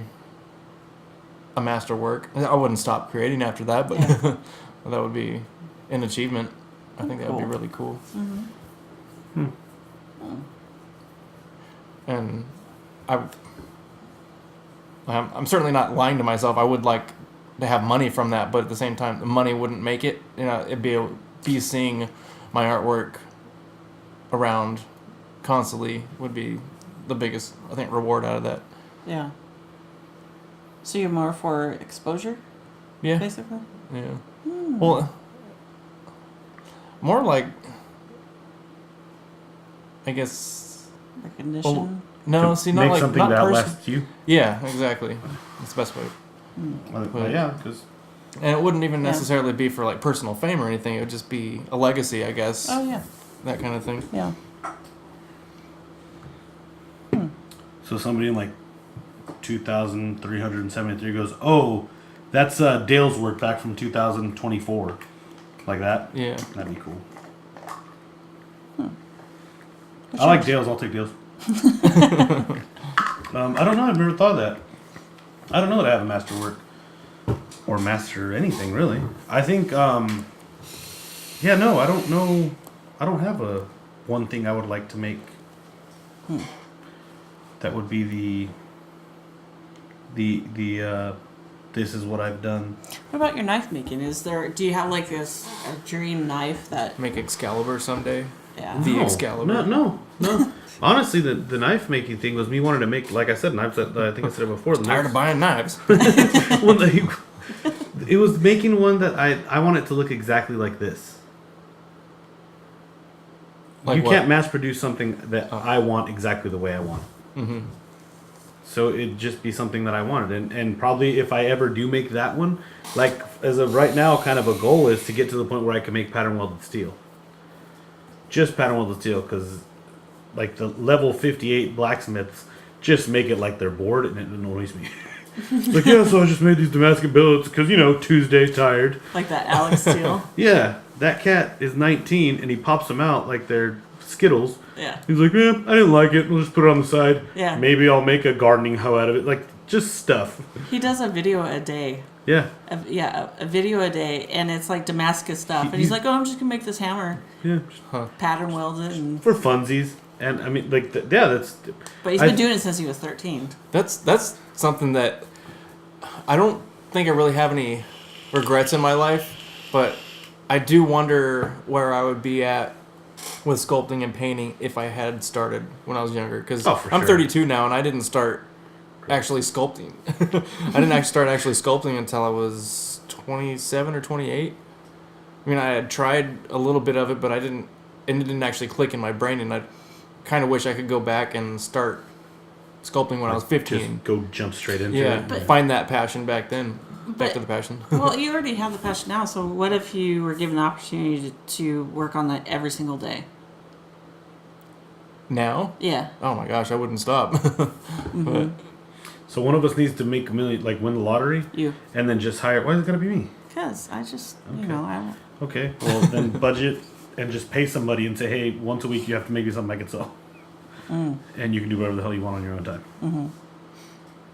a masterwork. I wouldn't stop creating after that, but Yeah. that would be an achievement. I think that would be Cool. really cool. Mm-hmm. And I'm certainly not lying to myself. I would like to have money from that, but at the same time, the money wouldn't make it. You know, it'd be seeing my artwork around constantly would be the biggest, I think, reward out of that. Yeah. So you're more for exposure, Yeah. basically? Yeah. Well, more like, I guess. Recognition. Well, no, To see, not make like something not that person. lasts you. Yeah, exactly. That's the best way. Well, yeah, because And it wouldn't even Yeah. necessarily be for like personal fame or anything. It would just be a legacy, I guess. Oh, yeah. That kind of thing. Yeah. so somebody in like 2,373 goes, "Oh, that's Dale's work back from 2024," like that. Yeah. That'd be cool. I like Dale's. I'll take Dale's. I don't know. I've never thought of that. I don't know that I have a master work or master anything really. I think. Yeah. No. I don't know. I don't have a one thing I would like to make. That would be the this is what I've done. What about your knife making? Do you have like a dream knife that, Make Excalibur someday. yeah. The Excalibur. No. Honestly, the knife making thing was me wanting to make, like I said, knives that I think I said it before. The Tired of buying knives. well, it was making one that I want it to look exactly like this. Like you what? can't mass produce something that I want exactly the way I want. Mm-hmm. So it'd just be something that I wanted, and probably if I ever do make that one, like as of right now, kind of a goal is to get to the point where I can make pattern welded steel. Just pattern welded steel, because like the level 58 blacksmiths just make it like they're bored, and it annoys me. Like, yeah, so I just made these Damascus billets because Tuesday tired. Like that Alex Steele? Yeah, that cat is 19 and he pops them out like they're Skittles. Yeah. He's like, I didn't like it. We'll just put it on the side. Yeah. Maybe I'll make a gardening hoe out of it. Like, just stuff. He does a video a day. Yeah. A video a day, and it's like Damascus stuff. And he's like, "Oh, I'm just gonna make this hammer, Yeah. pattern weld it." And For funsies. And I mean, like, that's. but he's been doing it since he was 13. That's something that I don't think I really have any regrets in my life, but I do wonder where I would be at with sculpting and painting if I had started when I was younger. Because Oh, for I'm sure. 32 now, and I didn't start actually sculpting. I didn't actually start sculpting until I was 27 or 28. I mean, I had tried a little bit of it, but it didn't actually click in my brain, and I kind of wish I could go back and start sculpting when I was 15. Just go jump straight into Yeah, it. But- find that passion back then. Back But- to the passion. Well, you already have the passion now. So what if you were given the opportunity to work on that every single day? Now? Yeah. Oh my gosh, I wouldn't stop. But So one of us needs to make a million, like win the lottery, You. and then just hire. Why is it gotta be me? Because I just, Okay. I Okay, well then budget and just pay somebody and say, hey, once a week you have to make me something I can sell, and you can do whatever the hell you want on your own time. Mm-hmm.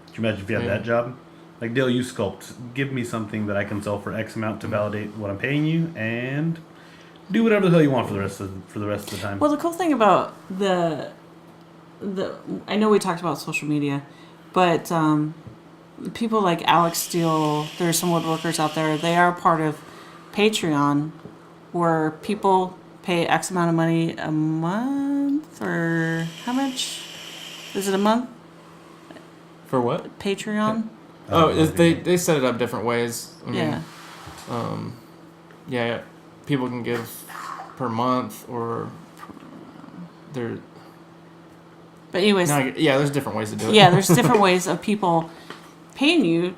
Could you imagine if you had Yeah. that job? Like, Dale, you sculpt. Give me something that I can sell for X amount to validate what I'm paying you, and do whatever the hell you want for the rest of the time. Well, the cool thing about the I know we talked about social media, but people like Alex Steele, there's some woodworkers out there. They are part of Patreon, where people pay X amount of money a month, or how much? Is it a month? for what? Patreon. Oh, they set it up different ways. I mean, Yeah. yeah, people can give per month or there. But anyways, Yeah, there's different ways to do it. yeah, there's different ways of people paying you,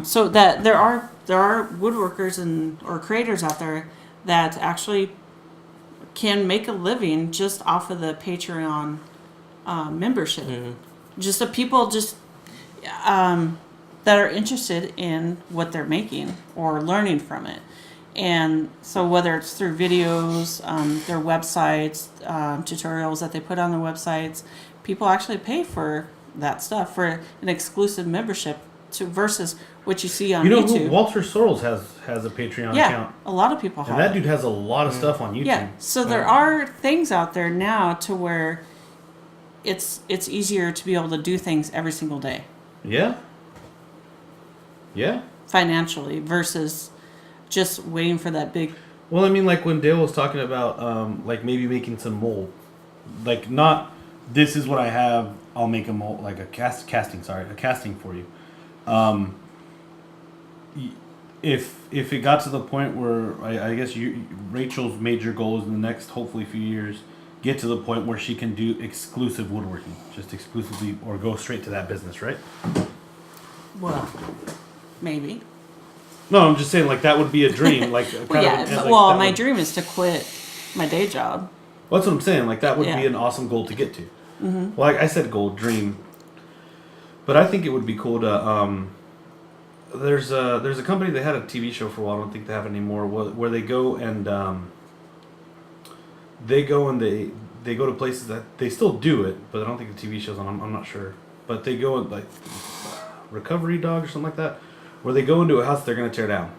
so that there are woodworkers or creators out there that actually can make a living just off of the Patreon membership. Yeah. Just the people that are interested in what they're making or learning from it. And so whether it's through videos, their websites, tutorials that they put on their websites, people actually pay for that stuff for an exclusive membership to versus what you see on You know YouTube. who? Walter Sorrells has a Patreon Yeah, account. a lot of people have. And that it. dude has a lot of stuff on YouTube. Yeah, so there are things out there now to where it's easier to be able to do things every single day Yeah. Yeah. financially versus just waiting for that big. Well, I mean, like when Dale was talking about, like maybe making some mold, like not this is what I have. I'll make a mold, like a casting for you. If it got to the point where I guess Rachel's major goal is in the next hopefully few years get to the point where she can do exclusive woodworking, just exclusively, or go straight to that business, right? Well, maybe. No, I'm just saying like that would be a dream, like kind Well, yeah. of, as, like, Well, that my would- dream is to quit my day job. Well, that's what I'm saying. Like that would Yeah. be an awesome goal to get to. Well, like I said, goal, dream. But I think it would be cool to. There's a company that had a TV show for a while. I don't think they have it anymore. Where they go and they go to places that they still do it, but I don't think the TV show's on. I'm not sure. But they go and like Recovery Dog or something like that, where they go into a house they're gonna tear down.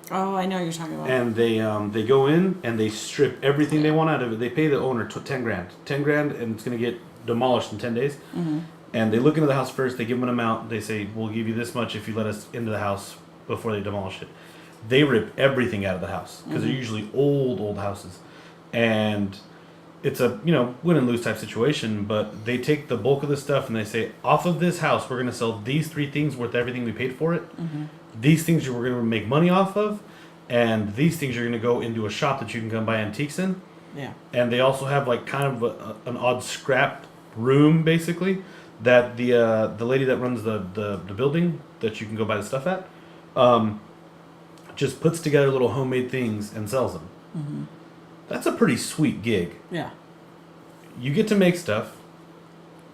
Oh, I know what you're talking about. And they go in and they strip everything they want out of it. They pay the owner $10,000, and it's gonna get demolished in 10 days. And they look into the house first. They give them an amount. They say, "We'll give you this much if you let us into the house before they demolish it." They rip everything out of the house because they're usually old houses, and it's a win and lose type situation. But they take the bulk of the stuff and they say, "Off of this house, we're gonna sell these 3 things worth everything we paid for it. These things we're gonna make money off of, and these things are gonna go into a shop that you can come buy antiques in." Yeah. And they also have like kind of an odd scrap room basically that the lady that runs the building that you can go buy the stuff at just puts together little homemade things and sells them. That's a pretty sweet gig. Yeah. You get to make stuff.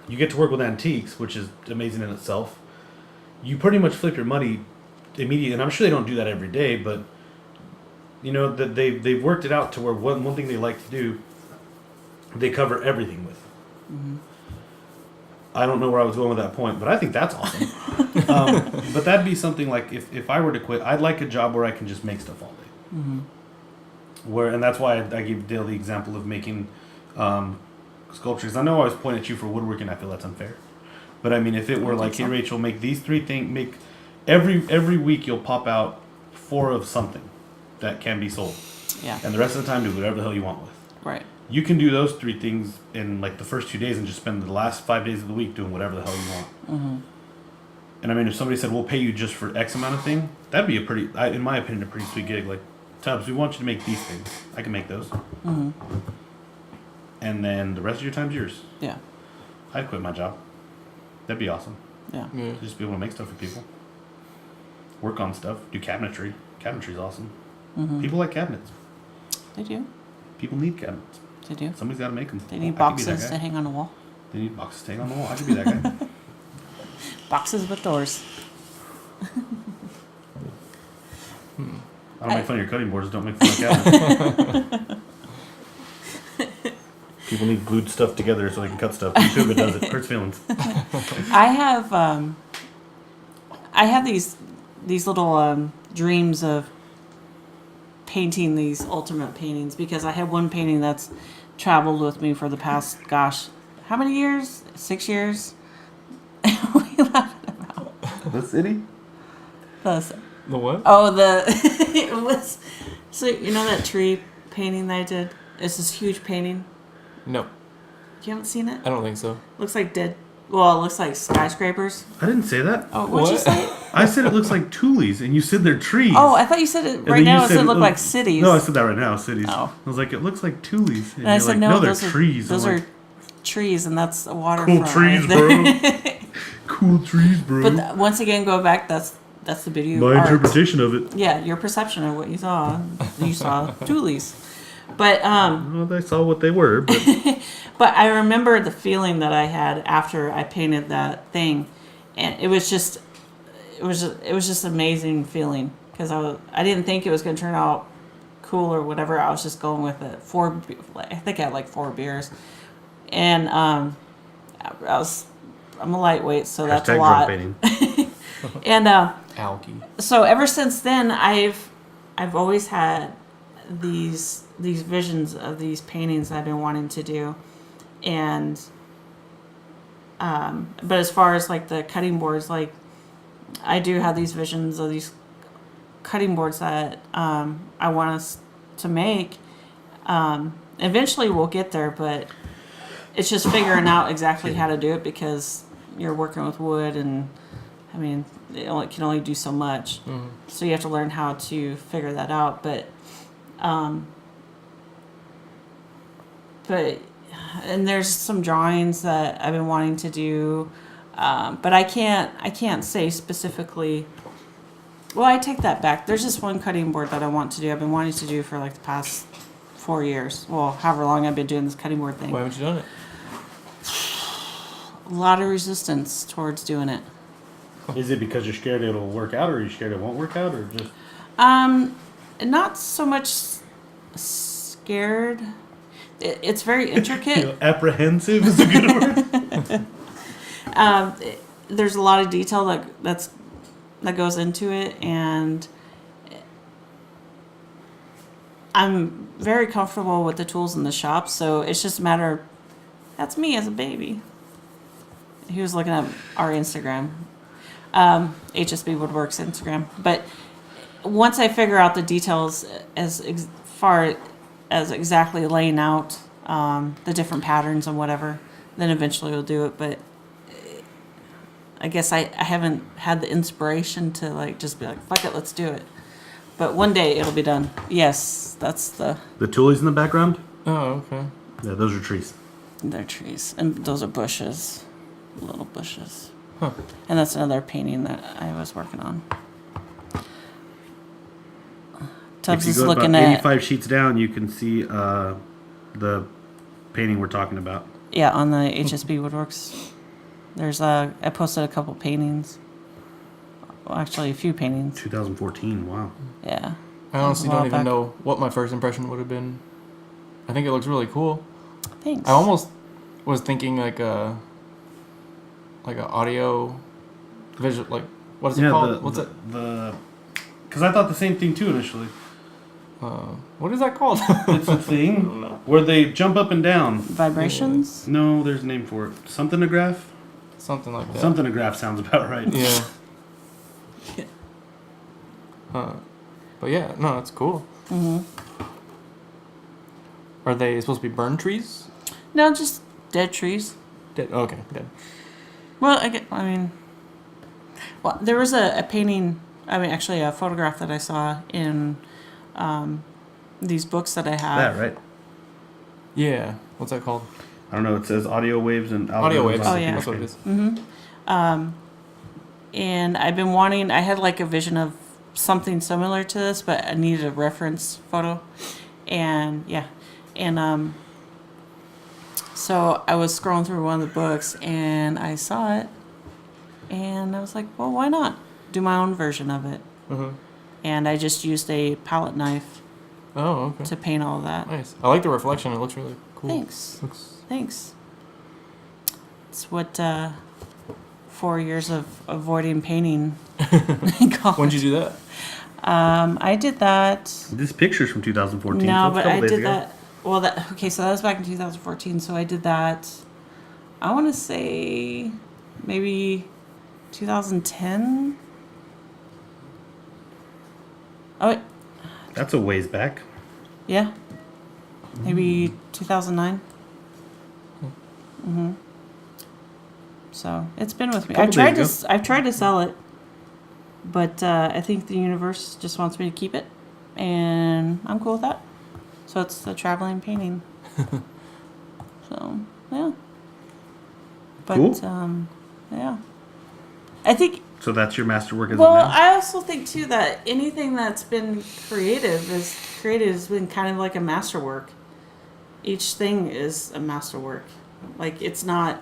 You get to work with antiques, which is amazing in itself. You pretty much flip your money immediately, and I'm sure they don't do that every day, but that they've worked it out to where one thing they like to do, they cover everything with. I don't know where I was going with that point, but I think that's awesome. But that'd be something like if I were to quit, I'd like a job where I can just make stuff all day. And that's why I gave Dale the example of making sculptures. I know I always point at you for woodworking. I feel that's unfair, but I mean, if it were like, "Hey, Rachel, make these 3 things. Make every week you'll pop out 4 of something that can be sold, Yeah. and the rest of the time do whatever the hell you want with." Right. You can do those 3 things in like the first 2 days and just spend the last 5 days of the week doing whatever the hell you want. And I mean, if somebody said, "We'll pay you just for X amount of thing," that'd be in my opinion, a pretty sweet gig. Like, "Tubbs, we want you to make these things. I can make those." And then the rest of your time's yours. Yeah. I'd quit my job. That'd be awesome. Yeah. Yeah. Just be able to make stuff for people. Work on stuff. Do cabinetry. Cabinetry's awesome. People like cabinets. They do. People need cabinets. They do. Somebody's got to make them. They need boxes to hang on the wall. They need boxes to hang on the wall. I could be that guy. Boxes with doors. I don't make fun of your cutting boards. Don't make fun of cabinets. People need glued stuff together so they can cut stuff. YouTube does it. Hurts feelings. I have these little dreams of painting these ultimate paintings because I have one painting that's traveled with me for the past, gosh, how many years? 6 years? We laughed about The city? this. The what? Oh, it was, so you know that tree painting that I did? It's this huge painting. No, You haven't seen it? I don't think so. Looks like it looks like skyscrapers. I didn't say that. Oh, what'd you What? say? I said it looks like tules, and you said they're trees. Oh, I thought you said it And right then now. you It said look oh, like cities. No, I said that right now, cities. Oh. I was like, it looks like tules. And I you're said like, no, they're those trees. Those I'm are like, trees, and that's a cool waterfront. trees, right there. bro. Cool trees, bro. But once again, go back. That's the beauty of My art. interpretation of it. Yeah, your perception of what you saw. You saw tules. But Well, I saw what they were, but but I remember the feeling that I had after I painted that thing, and it was just amazing feeling because I didn't think it was going to turn out cool or whatever. I was just going with it. I think I had like 4 beers, and I'm a lightweight, so that's a Hashtag lot. drunk painting. And Alky. so ever since then, I've always had these visions of these paintings I've been wanting to do, and but as far as like the cutting boards, like I do have these visions of these cutting boards that I want us to make. Eventually we'll get there, but it's just figuring out exactly how to do it, because you're working with wood, and I mean, it can only do so much. Mm-hmm. So you have to learn how to figure that out. But and there's some drawings that I've been wanting to do, but I can't say specifically. Well, I take that back. There's just one cutting board that I want to do. I've been wanting to do for like the past 4 years. Well, however long I've been doing this cutting board thing. Why haven't you done it? A lot of resistance towards doing it. Is it because you're scared it'll work out, or are you scared it won't work out, or just? Not so much scared. It's very intricate. Apprehensive is a good word. There's a lot of detail that goes into it, and I'm very comfortable with the tools in the shop, so it's just a matter of, that's me as a baby. He was looking at our Instagram, HSB Woodworks Instagram. But once I figure out the details as far as exactly laying out the different patterns and whatever, then eventually we'll do it. But I guess I haven't had the inspiration to like just be like, fuck it, let's do it. But one day it'll be done. Yes, that's the toolies in the background? Oh, okay. Yeah, those are trees. they're trees, and those are bushes, little bushes. Huh. And that's another painting that I was working on. Tubbs If you is go looking about at 85 sheets down, you can see the painting we're talking about. on the HSB Woodworks. There's I posted a couple paintings. Well, actually, a few paintings. 2014. Wow. Yeah. I honestly A while don't even back. know what my first impression would have been. I think it looks really cool. Thanks. I almost was thinking like a audio visual, like what is it called? What's it? Because I thought the same thing too initially. What is that called? It's a thing where they jump up and down. Vibrations. No, there's a name for it. Something-a-graph? Something like that. Something-a-graph sounds about right. Yeah. But yeah, no, that's cool. Mhm. Are they supposed to be burned trees? No, just dead trees. Dead. Okay, dead. Well, well, there was a painting. I mean, actually, a photograph that I saw in these books that I have. That, right? Yeah. What's that called? I don't know. It says audio waves and Audio waves. Oh, yeah. That's what it is. And I've been wanting. I had like a vision of something similar to this, but I needed a reference photo, and so I was scrolling through one of the books and I saw it, and I was like, well, why not do my own version of it? Mm-hmm. And I just used a palette knife Oh, okay. to paint all of that. Nice. I like the reflection. It looks really cool. Thanks. It's what 4 years of avoiding painting. When'd you do that? I did that. This picture's from 2014. No, so it's a but couple I days did ago. that. Well, so that was back in 2014. So I did that. I want to say maybe 2010. Oh, That's a ways back. yeah. Maybe 2009. Mhm. So it's been with me. Couple I've days tried to sell it, but I think the universe just wants me to keep it, and I'm cool with that. So it's the traveling painting. So yeah. But Cool. yeah. I think. So that's your masterwork as Well, of now? I also think too that anything that's been creative has been kind of like a masterwork. Each thing is a masterwork. Like it's not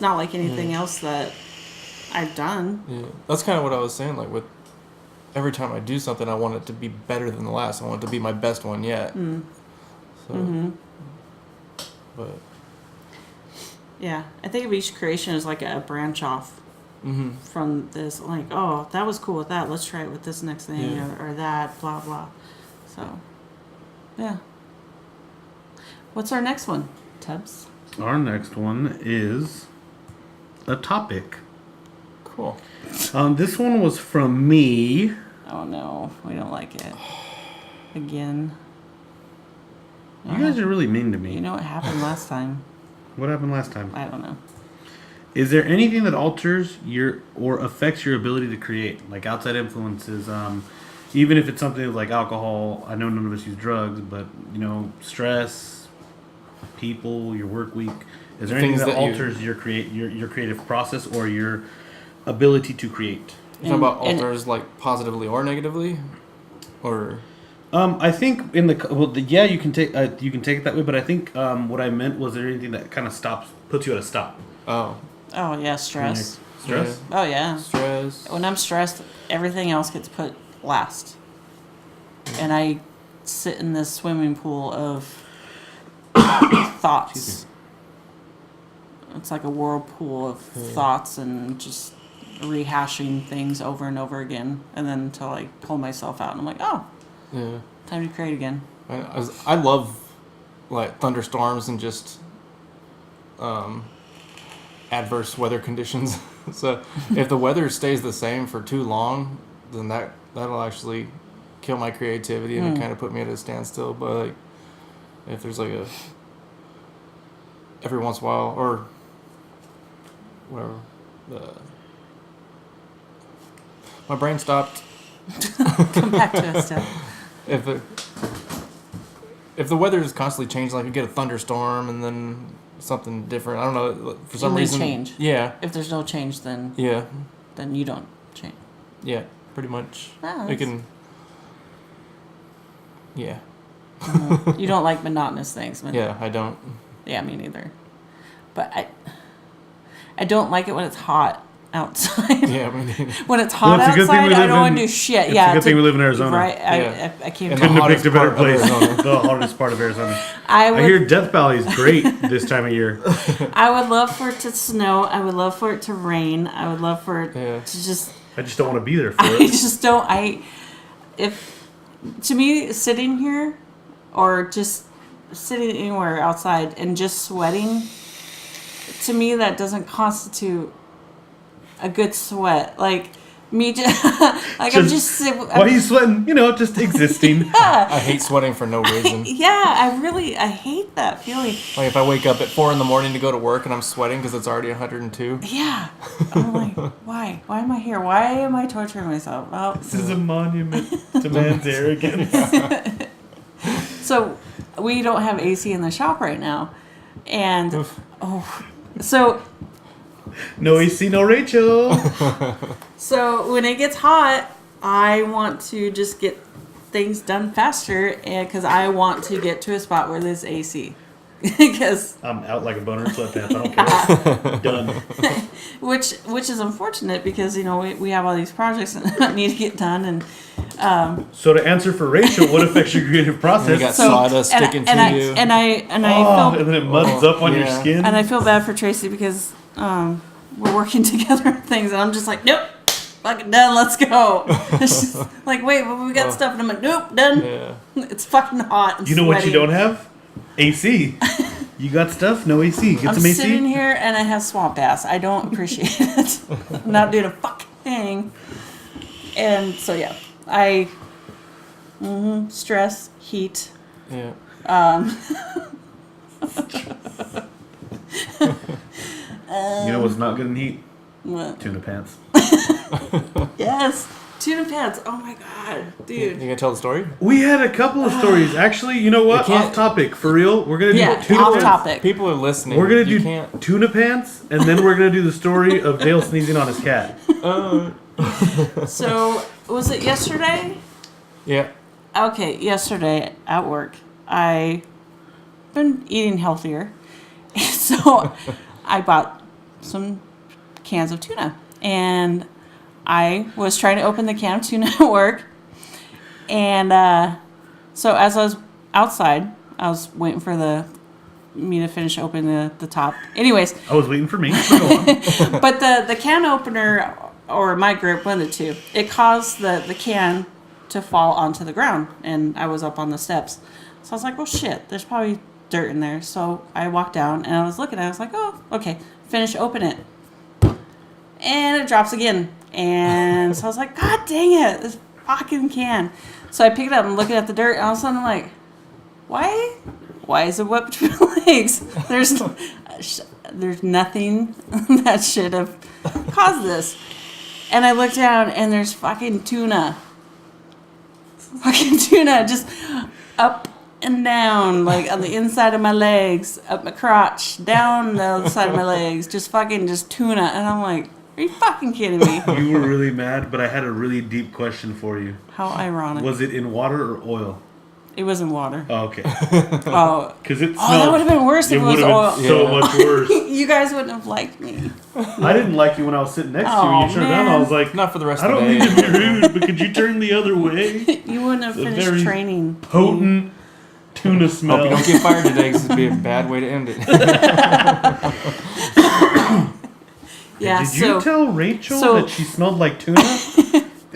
like anything else that I've done. Yeah, that's kind of what I was saying. Like with every time I do something, I want it to be better than the last. I want it to be my best one yet. So, but Yeah, I think of each creation as like a branch off from this. Like, oh, that was cool with that. Let's try it with this next thing or that. Blah blah. So, yeah. What's our next one, Tubbs? Our next one is a topic. cool. This one was from me. Oh no, we don't like it. Again. You guys are really mean to me. You know what happened last time? What happened last time? I don't know. Is there anything that alters your or affects your ability to create, like outside influences? Even if it's something like alcohol. I know none of us use drugs, but stress, people, your work week. Is there anything Things that that you- alters your creative process or your ability to create? You talking about alters like positively or negatively, or I think you can take it that way, but I think what I meant was there anything that kind of puts you at a stop. oh, Yeah, stress. Stress. Oh yeah. stress. When I'm stressed, everything else gets put last. And I sit in this swimming pool of thoughts. It's like a whirlpool of thoughts and just rehashing things over and over again. And then until I pull myself out and I'm like, oh, Yeah, time to create again. I love like thunderstorms and just adverse weather conditions. So if the weather stays the same for too long, then that'll actually kill my creativity and it kind of put me at a standstill. But like, if there's like every once in a while or whatever, my brain stopped. Come back to us, Deb. If the weather is constantly changing, like you get a thunderstorm and then something different, I don't know, for some And then reason. change. Yeah, If there's no change, then yeah, you don't change. yeah, pretty much. Ah, It can. Yeah, You don't like monotonous things. yeah, I don't. Yeah, me neither. But I don't like it when it's hot outside. Yeah, I mean, When it's hot Well, it's a good thing outside, we I live don't want in- to do shit. it's Yeah, a good thing we live in Arizona. Right? Yeah. I came In to. the Couldn't have picked a better hottest part of place. Arizona. The hottest part of Arizona. I I hear would. Death Valley is great this time of year. I would love for it to snow. I would love for it to rain. I would love for it Yeah. to just. I just don't want to be there for I it. just don't. To me, sitting here, or just sitting anywhere outside and just sweating, to me that doesn't constitute a good sweat. Like me, just like I'm just. Why are you sweating? Just existing. I hate sweating for no reason. Yeah, I hate that feeling. Like if I wake up at 4 a.m. to go to work and I'm sweating because it's already 102. Yeah, I'm like, why? Why am I here? Why am I torturing myself? Well, This is a monument to man's arrogance. so we don't have AC in the shop right now, and Oof. so No AC, no Rachel. so when it gets hot, I want to just get things done faster, and because I want to get to a spot where there's AC, because I'm out like a boner in sweatpants. I don't care. Done. which is unfortunate because we have all these projects that need to get done, and So to answer for Rachel, what affects your creative process? And you got sawdust sticking to you. and I and feel then it muds up on your yeah. skin. and I feel bad for Tracy because we're working together on things, and I'm just like, nope, fucking done, let's go. She's like, wait, but we got stuff, and I'm like, nope, done. Yeah. It's fucking hot. And You know what you sweaty. don't have? AC. You got stuff? No AC. Get I'm some AC. sitting here and I have swamp ass. I don't appreciate it. I'm not doing a fucking thing. And so yeah, stress, heat. Yeah. You know what's not good in heat? What? Tuna pants. Yes, tuna pants. Oh my god, You dude. gonna tell the story? We had a couple of stories. Actually, you know what? You can't- Off topic. For real. We're going to do Yeah, tuna off pants. topic. People are listening. We're going to You do can't. tuna pants, and then we're going to do the story of Dale sneezing on his cat. So was it yesterday? Yeah. Okay, yesterday at work, I been eating healthier, so I bought some cans of tuna, and I was trying to open the can of tuna at work. And so as I was outside, I was waiting for me to finish opening the top. Anyways, I was waiting for me. So go on. but the can opener, or my grip, one of the two, it caused the can to fall onto the ground, and I was up on the steps. So I was like, well, shit, there's probably dirt in there. So I walked down, and I was looking at it. I was like, oh, okay, finish open it. And it drops again. And so I was like, God dang it, this fucking can. So I pick it up and looking at the dirt, and all of a sudden I'm like, why is it wet between my legs? There's nothing that should have caused this. And I look down, and there's fucking tuna. Fucking tuna just up and down, like on the inside of my legs, up my crotch, down the other side of my legs, just tuna. And I'm like, are you fucking kidding me? You were really mad, but I had a really deep question for you. How ironic. Was it in water or oil? It was in water. Oh, okay. Oh, Because it smelled. that would have been worse if it was would have oil. been so much worse. You guys wouldn't have liked me. I didn't like you when I was sitting next to you. Oh, When you turned down, I man. was like, Not for the rest I of the don't day. mean to be rude, but could you turn the other way? You wouldn't have It's a finished very training. Potent tuna Hope smell. you don't get fired today because it'd be a bad way to end it. Yeah, Did you tell Rachel so- that she smelled like tuna?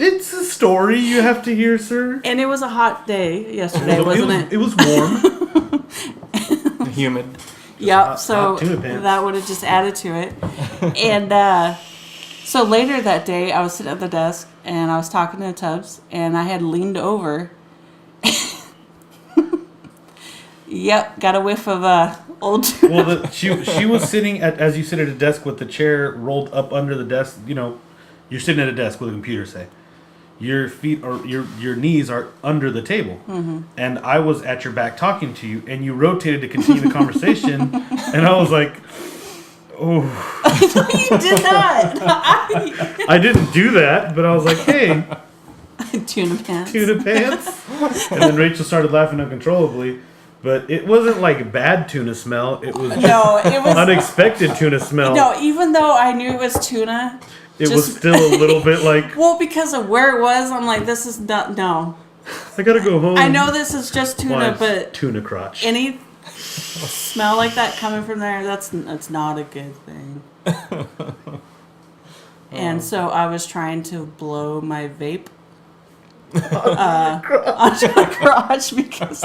It's a story you have to hear, sir. And it was a hot day yesterday, wasn't it? It was warm. Humid. Yep. hot So tuna pants. that would have just added to it. And so later that day, I was sitting at the desk and I was talking to Tubbs, and I had leaned over. Yep, got a whiff of old tuna. Well, she was sitting as you sit at a desk with the chair rolled up under the desk. You know, you're sitting at a desk with a computer, say. Your feet or your knees are under the table, and I was at your back talking to you, and you rotated to continue the conversation, and I was like, "Oh, You did not. I didn't do that," but I was like, "Hey, Tuna pants. tuna pants," and then Rachel started laughing uncontrollably. But it wasn't like bad tuna smell; it was just No, it was. unexpected tuna smell. No, even though I knew it was tuna. It was still a little bit like, Well, because of where it was, I'm like, this is not. No. I gotta go home. I know this is just tuna, Why, it's but tuna crotch. any smell like that coming from there, that's not a good thing. And so I was trying to blow my vape onto my crotch because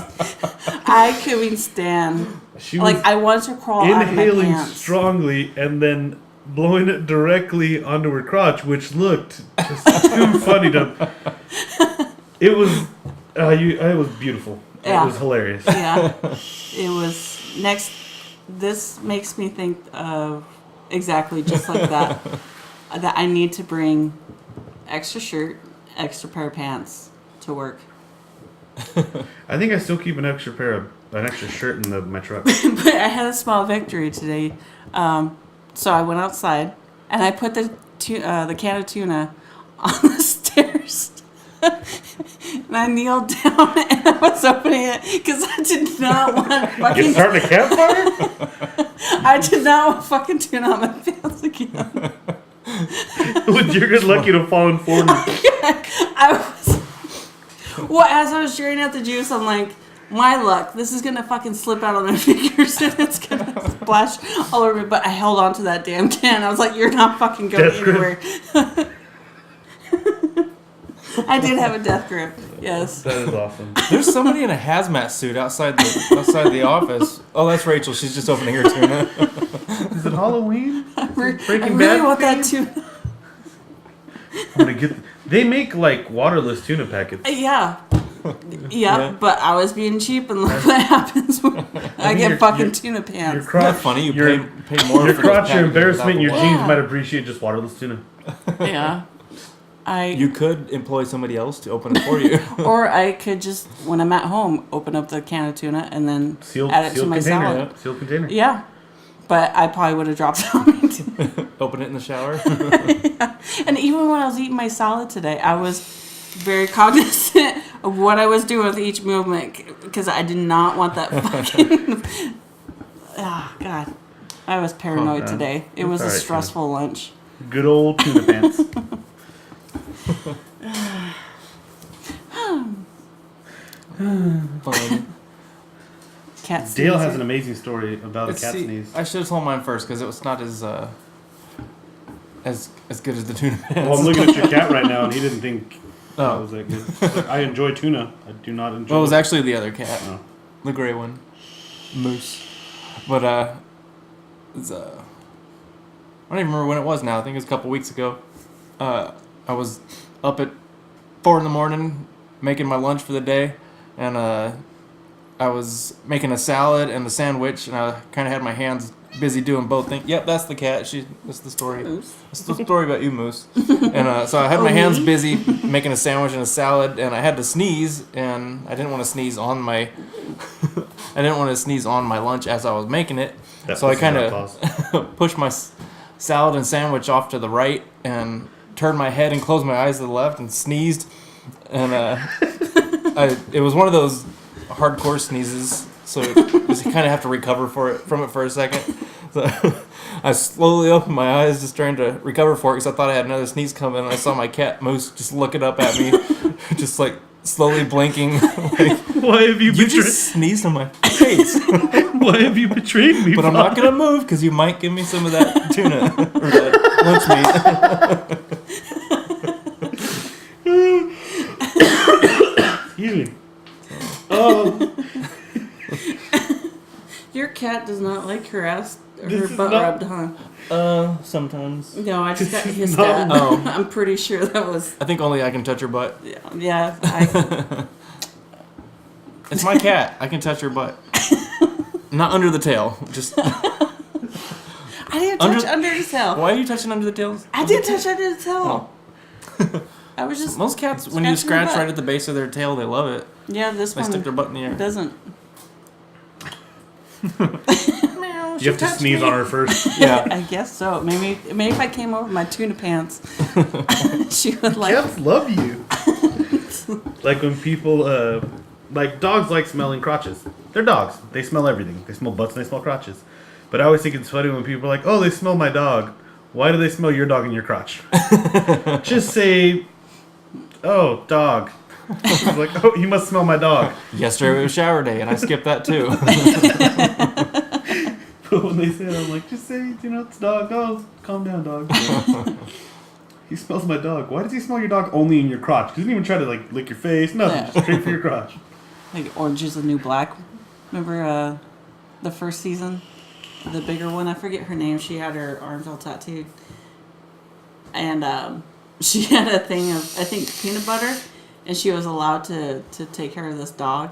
I couldn't stand. She was Like I wanted to crawl out of my inhaling pants. strongly and then blowing it directly onto her crotch, which looked just too funny to. It was, it was beautiful. Yeah. It was hilarious. Yeah, it was next. This makes me think of exactly just like that. That I need to bring extra shirt, extra pair of pants to work. I think I still keep an extra shirt in my truck. But I had a small victory today. So I went outside and I put the can of tuna on the stairs. And I kneeled down and I was opening it because I did not want You fucking. starting a campfire? I did not want fucking tuna on my pants again. You're good lucky to fallen forward. I was. Well, as I was draining out the juice, I'm like, my luck, this is gonna fucking slip out on my fingers and it's gonna splash all over me. But I held on to that damn can. I was like, you're not fucking going Death grip. anywhere. I did have a death grip. Yes. That is awesome. There's somebody in a hazmat suit outside the office. Oh, that's Rachel. She's just opening her tuna. Is it Halloween? I Breaking really Bad want that theme? tuna. I'm gonna get. They make like waterless tuna packets. Yeah. Yeah, but I was being cheap, and look what happens when I get fucking tuna Your pants. crotch, Isn't that funny? You your, pay more your for crotch, those your packages embarrassment, your without jeans Yeah. might appreciate just waterless tuna. Yeah. You could employ somebody else to open it for you. Or I could just, when I'm at home, open up the can of tuna and then add it to my container. salad. Sealed container. Yeah. But I probably would have dropped it on me too. Open it in the shower. And even when I was eating my salad today, I was very cognizant of what I was doing with each movement because I did not want that fucking. Oh, God. I was paranoid Oh, today. It It's was a all right, stressful lunch. Good old tuna pants. Fun. Cat Dale has sneezer. an amazing story about a Let's cat see. sneeze. I should have told mine first because it was not as good as the tuna pants. Well, I'm looking at your cat right now, and he didn't think that Oh. was that good. He's like, I enjoy tuna. I do not enjoy. Well, it was actually the other cat, Oh. the gray one, Moose. But it's, I don't even remember when it was now. I think it was a couple weeks ago. I was up at 4 a.m. making my lunch for the day, and I was making a salad and a sandwich, and I kind of had my hands busy doing both things. Yep, that's the cat. That's the story. Moose. It's the story about you, Moose. And so I had my hands me? busy making a sandwich and a salad, and I had to sneeze, and I didn't want to sneeze on my lunch as I was making it. That So I pisses kind off Paws. of pushed my salad and sandwich off to the right and turned my head and closed my eyes to the left and sneezed. And it was one of those hardcore sneezes, so you kind of have to recover from it for a second. So I slowly opened my eyes, just trying to recover for it because I thought I had another sneeze coming. And I saw my cat Moose just looking up at me, just like slowly blinking. Like, Why have you you betrayed? just sneezed on my face. Why have you betrayed me? But I'm not gonna move because you might give me some of that tuna or that lunch meat. Excuse me. Oh, Your cat does not like her ass, or This her is butt not- rubbed, huh? Sometimes. No, I just got This is hissed not- at. Oh. I'm pretty sure that was. I think only I can touch her butt. Yeah, I, It's my cat. I can touch her butt. Not under the tail. Just I didn't touch under his tail. why are you touching under the tails? I did touch under his tail. Oh. I was just. Most cats, when you Scratching their scratch butt. right at the base of their tail, they love it. Yeah, this They one stick their butt in the air. doesn't. you have to sneeze on her first. Yeah. I guess so. Maybe if I came over my tuna pants, she would like. Cats love you. Like when people, like dogs like smelling crotches. They're dogs. They smell everything. They smell butts and they smell crotches. But I always think it's funny when people are like, oh, they smell my dog. Why do they smell your dog and your crotch? Just say, oh, dog. It's like, oh, you must smell my dog. Yesterday was shower day, and I skipped that too. But when they say it, I'm like, just say, it's dog. Oh, calm down, dog. He smells my dog. Why does he smell your dog only in your crotch? He doesn't even try to like lick your face. Nothing. Yeah. Just straight for your crotch. Like Orange is the New Black. Remember the first season? The bigger one? I forget her name. She had her arms all tattooed. And she had a thing of, I think, peanut butter. And she was allowed to take care of this dog.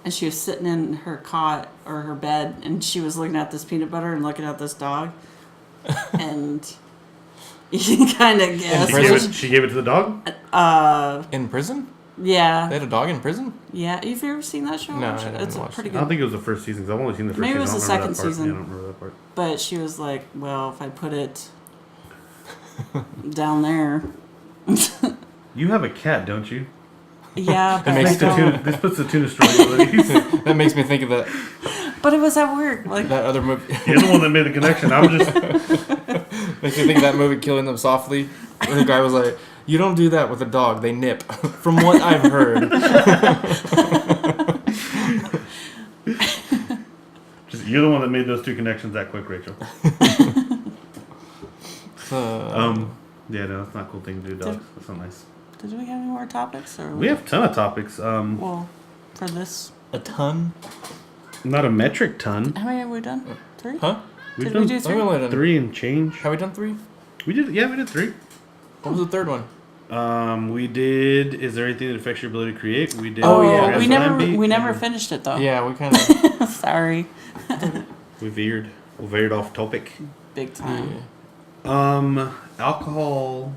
And she was sitting in her cot or her bed. And she was looking at this peanut butter and looking at this dog. And you can kind of guess. She gave it to the dog? In prison? Yeah. They had a dog in prison? Yeah. Have you ever seen that show? No, I haven't It's a watched pretty I good. don't think it was the first season, because I've only seen the first Maybe it season. was the I don't remember second that part. season. Yeah, I don't remember that part. But she was like, well, if I put it down there. You have a cat, don't you? Yeah, but, makes I don't. This puts the tuna story. That makes me think of But it was at work. Like, that other movie. You're the one that made the connection. I'm just... Makes me think of that movie, Killing Them Softly. Where the guy was like, you don't do that with a dog, they nip. From what I've heard. You're the one that made those two connections that quick, Rachel. Yeah, no, it's not a cool thing to do, dogs. That's not nice. did we have any more topics? Or We have a ton of topics. Well, for this. A ton? Not a metric ton. How many have we done? 3? Huh? We've Did done we do 3? I've only done 3 and change. Have we done 3? We did 3. What was the third one? We did. Is there anything that affects your ability to create? We did. Oh, yeah. we Grand never Slam beat, we never and finished it though. Yeah, we kind of... Sorry. We veered off topic. Big time. Alcohol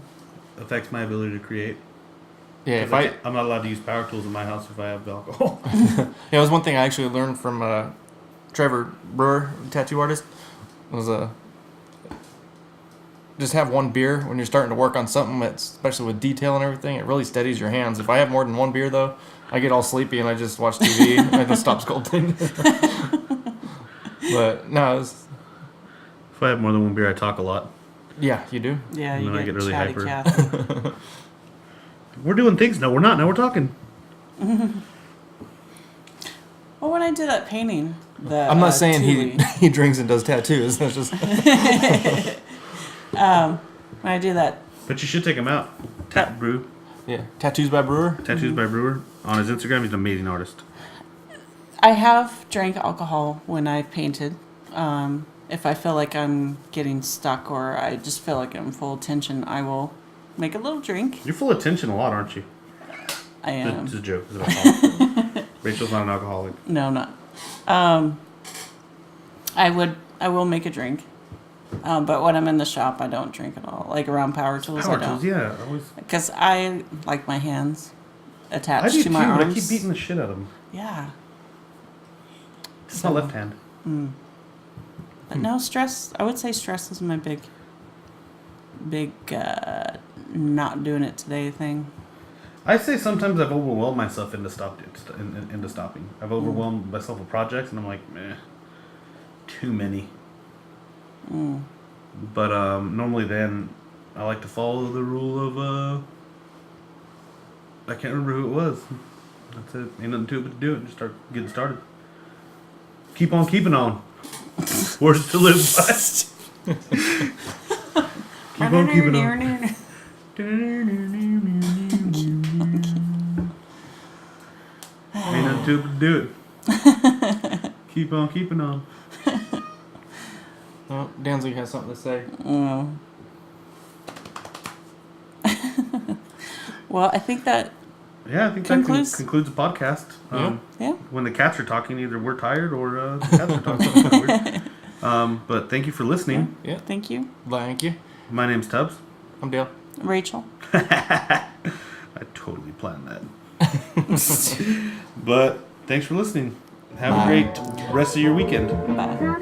affects my ability to create. Yeah, if I'm not allowed to use power tools in my house if I have alcohol. Yeah, it was one thing I actually learned from Trevor Brewer, tattoo artist. Was just have one beer when you're starting to work on something that's, especially with detail and everything, it really steadies your hands. If I have more than one beer though, I get all sleepy and I just watch TV and I just stop sculpting. But no, If I have more than one beer, I talk a lot. yeah, you do. Yeah, And you then I get get really chatty hyper. Cathy. We're doing things. No, we're not. Now we're talking. Well, when I did that painting, I'm not saying Thule, he drinks and does tattoos. That's just when I do that, But you should take him out. Brew. yeah. Tattoos by Brewer. Tattoos by Brewer. On his Instagram, he's an amazing artist. I have drank alcohol when I painted. If I feel like I'm getting stuck or I just feel like I'm full of tension, I will make a little drink. You're full of tension a lot, aren't you? I am. It's a joke. It's about Rachel's not an alcoholic. No, not. I will make a drink. But when I'm in the shop, I don't drink at all. Like around power tools, Power I don't. tools, yeah. Always. Because I like my hands I attached do to too, my but arms. I keep beating the shit out of him. Yeah. It's my left hand. But no, stress. I would say stress is my big not doing it today thing. I say sometimes I've overwhelmed myself into stopping. I've overwhelmed myself with projects, and I'm like, meh, too many. But normally then I like to follow the rule of I can't remember who it was. That's it. Ain't nothing to it but to do it. Just start getting started. Keep on keeping on. Words to live by. Keep on keeping on. Ain't nothing to it but to do it. Keep on keeping on. Oh, Danzig has something to say. Well, I think that. Yeah, I think Concludes- that concludes the podcast. Yeah. When the cats are talking, either we're tired or the cats are talking. It's kinda weird. But thank you for listening. Yeah. Thank you, Thank you. My name's Tubbs. I'm Dale. Rachel. I totally planned that. But thanks for listening. Have a great rest of your weekend. Bye.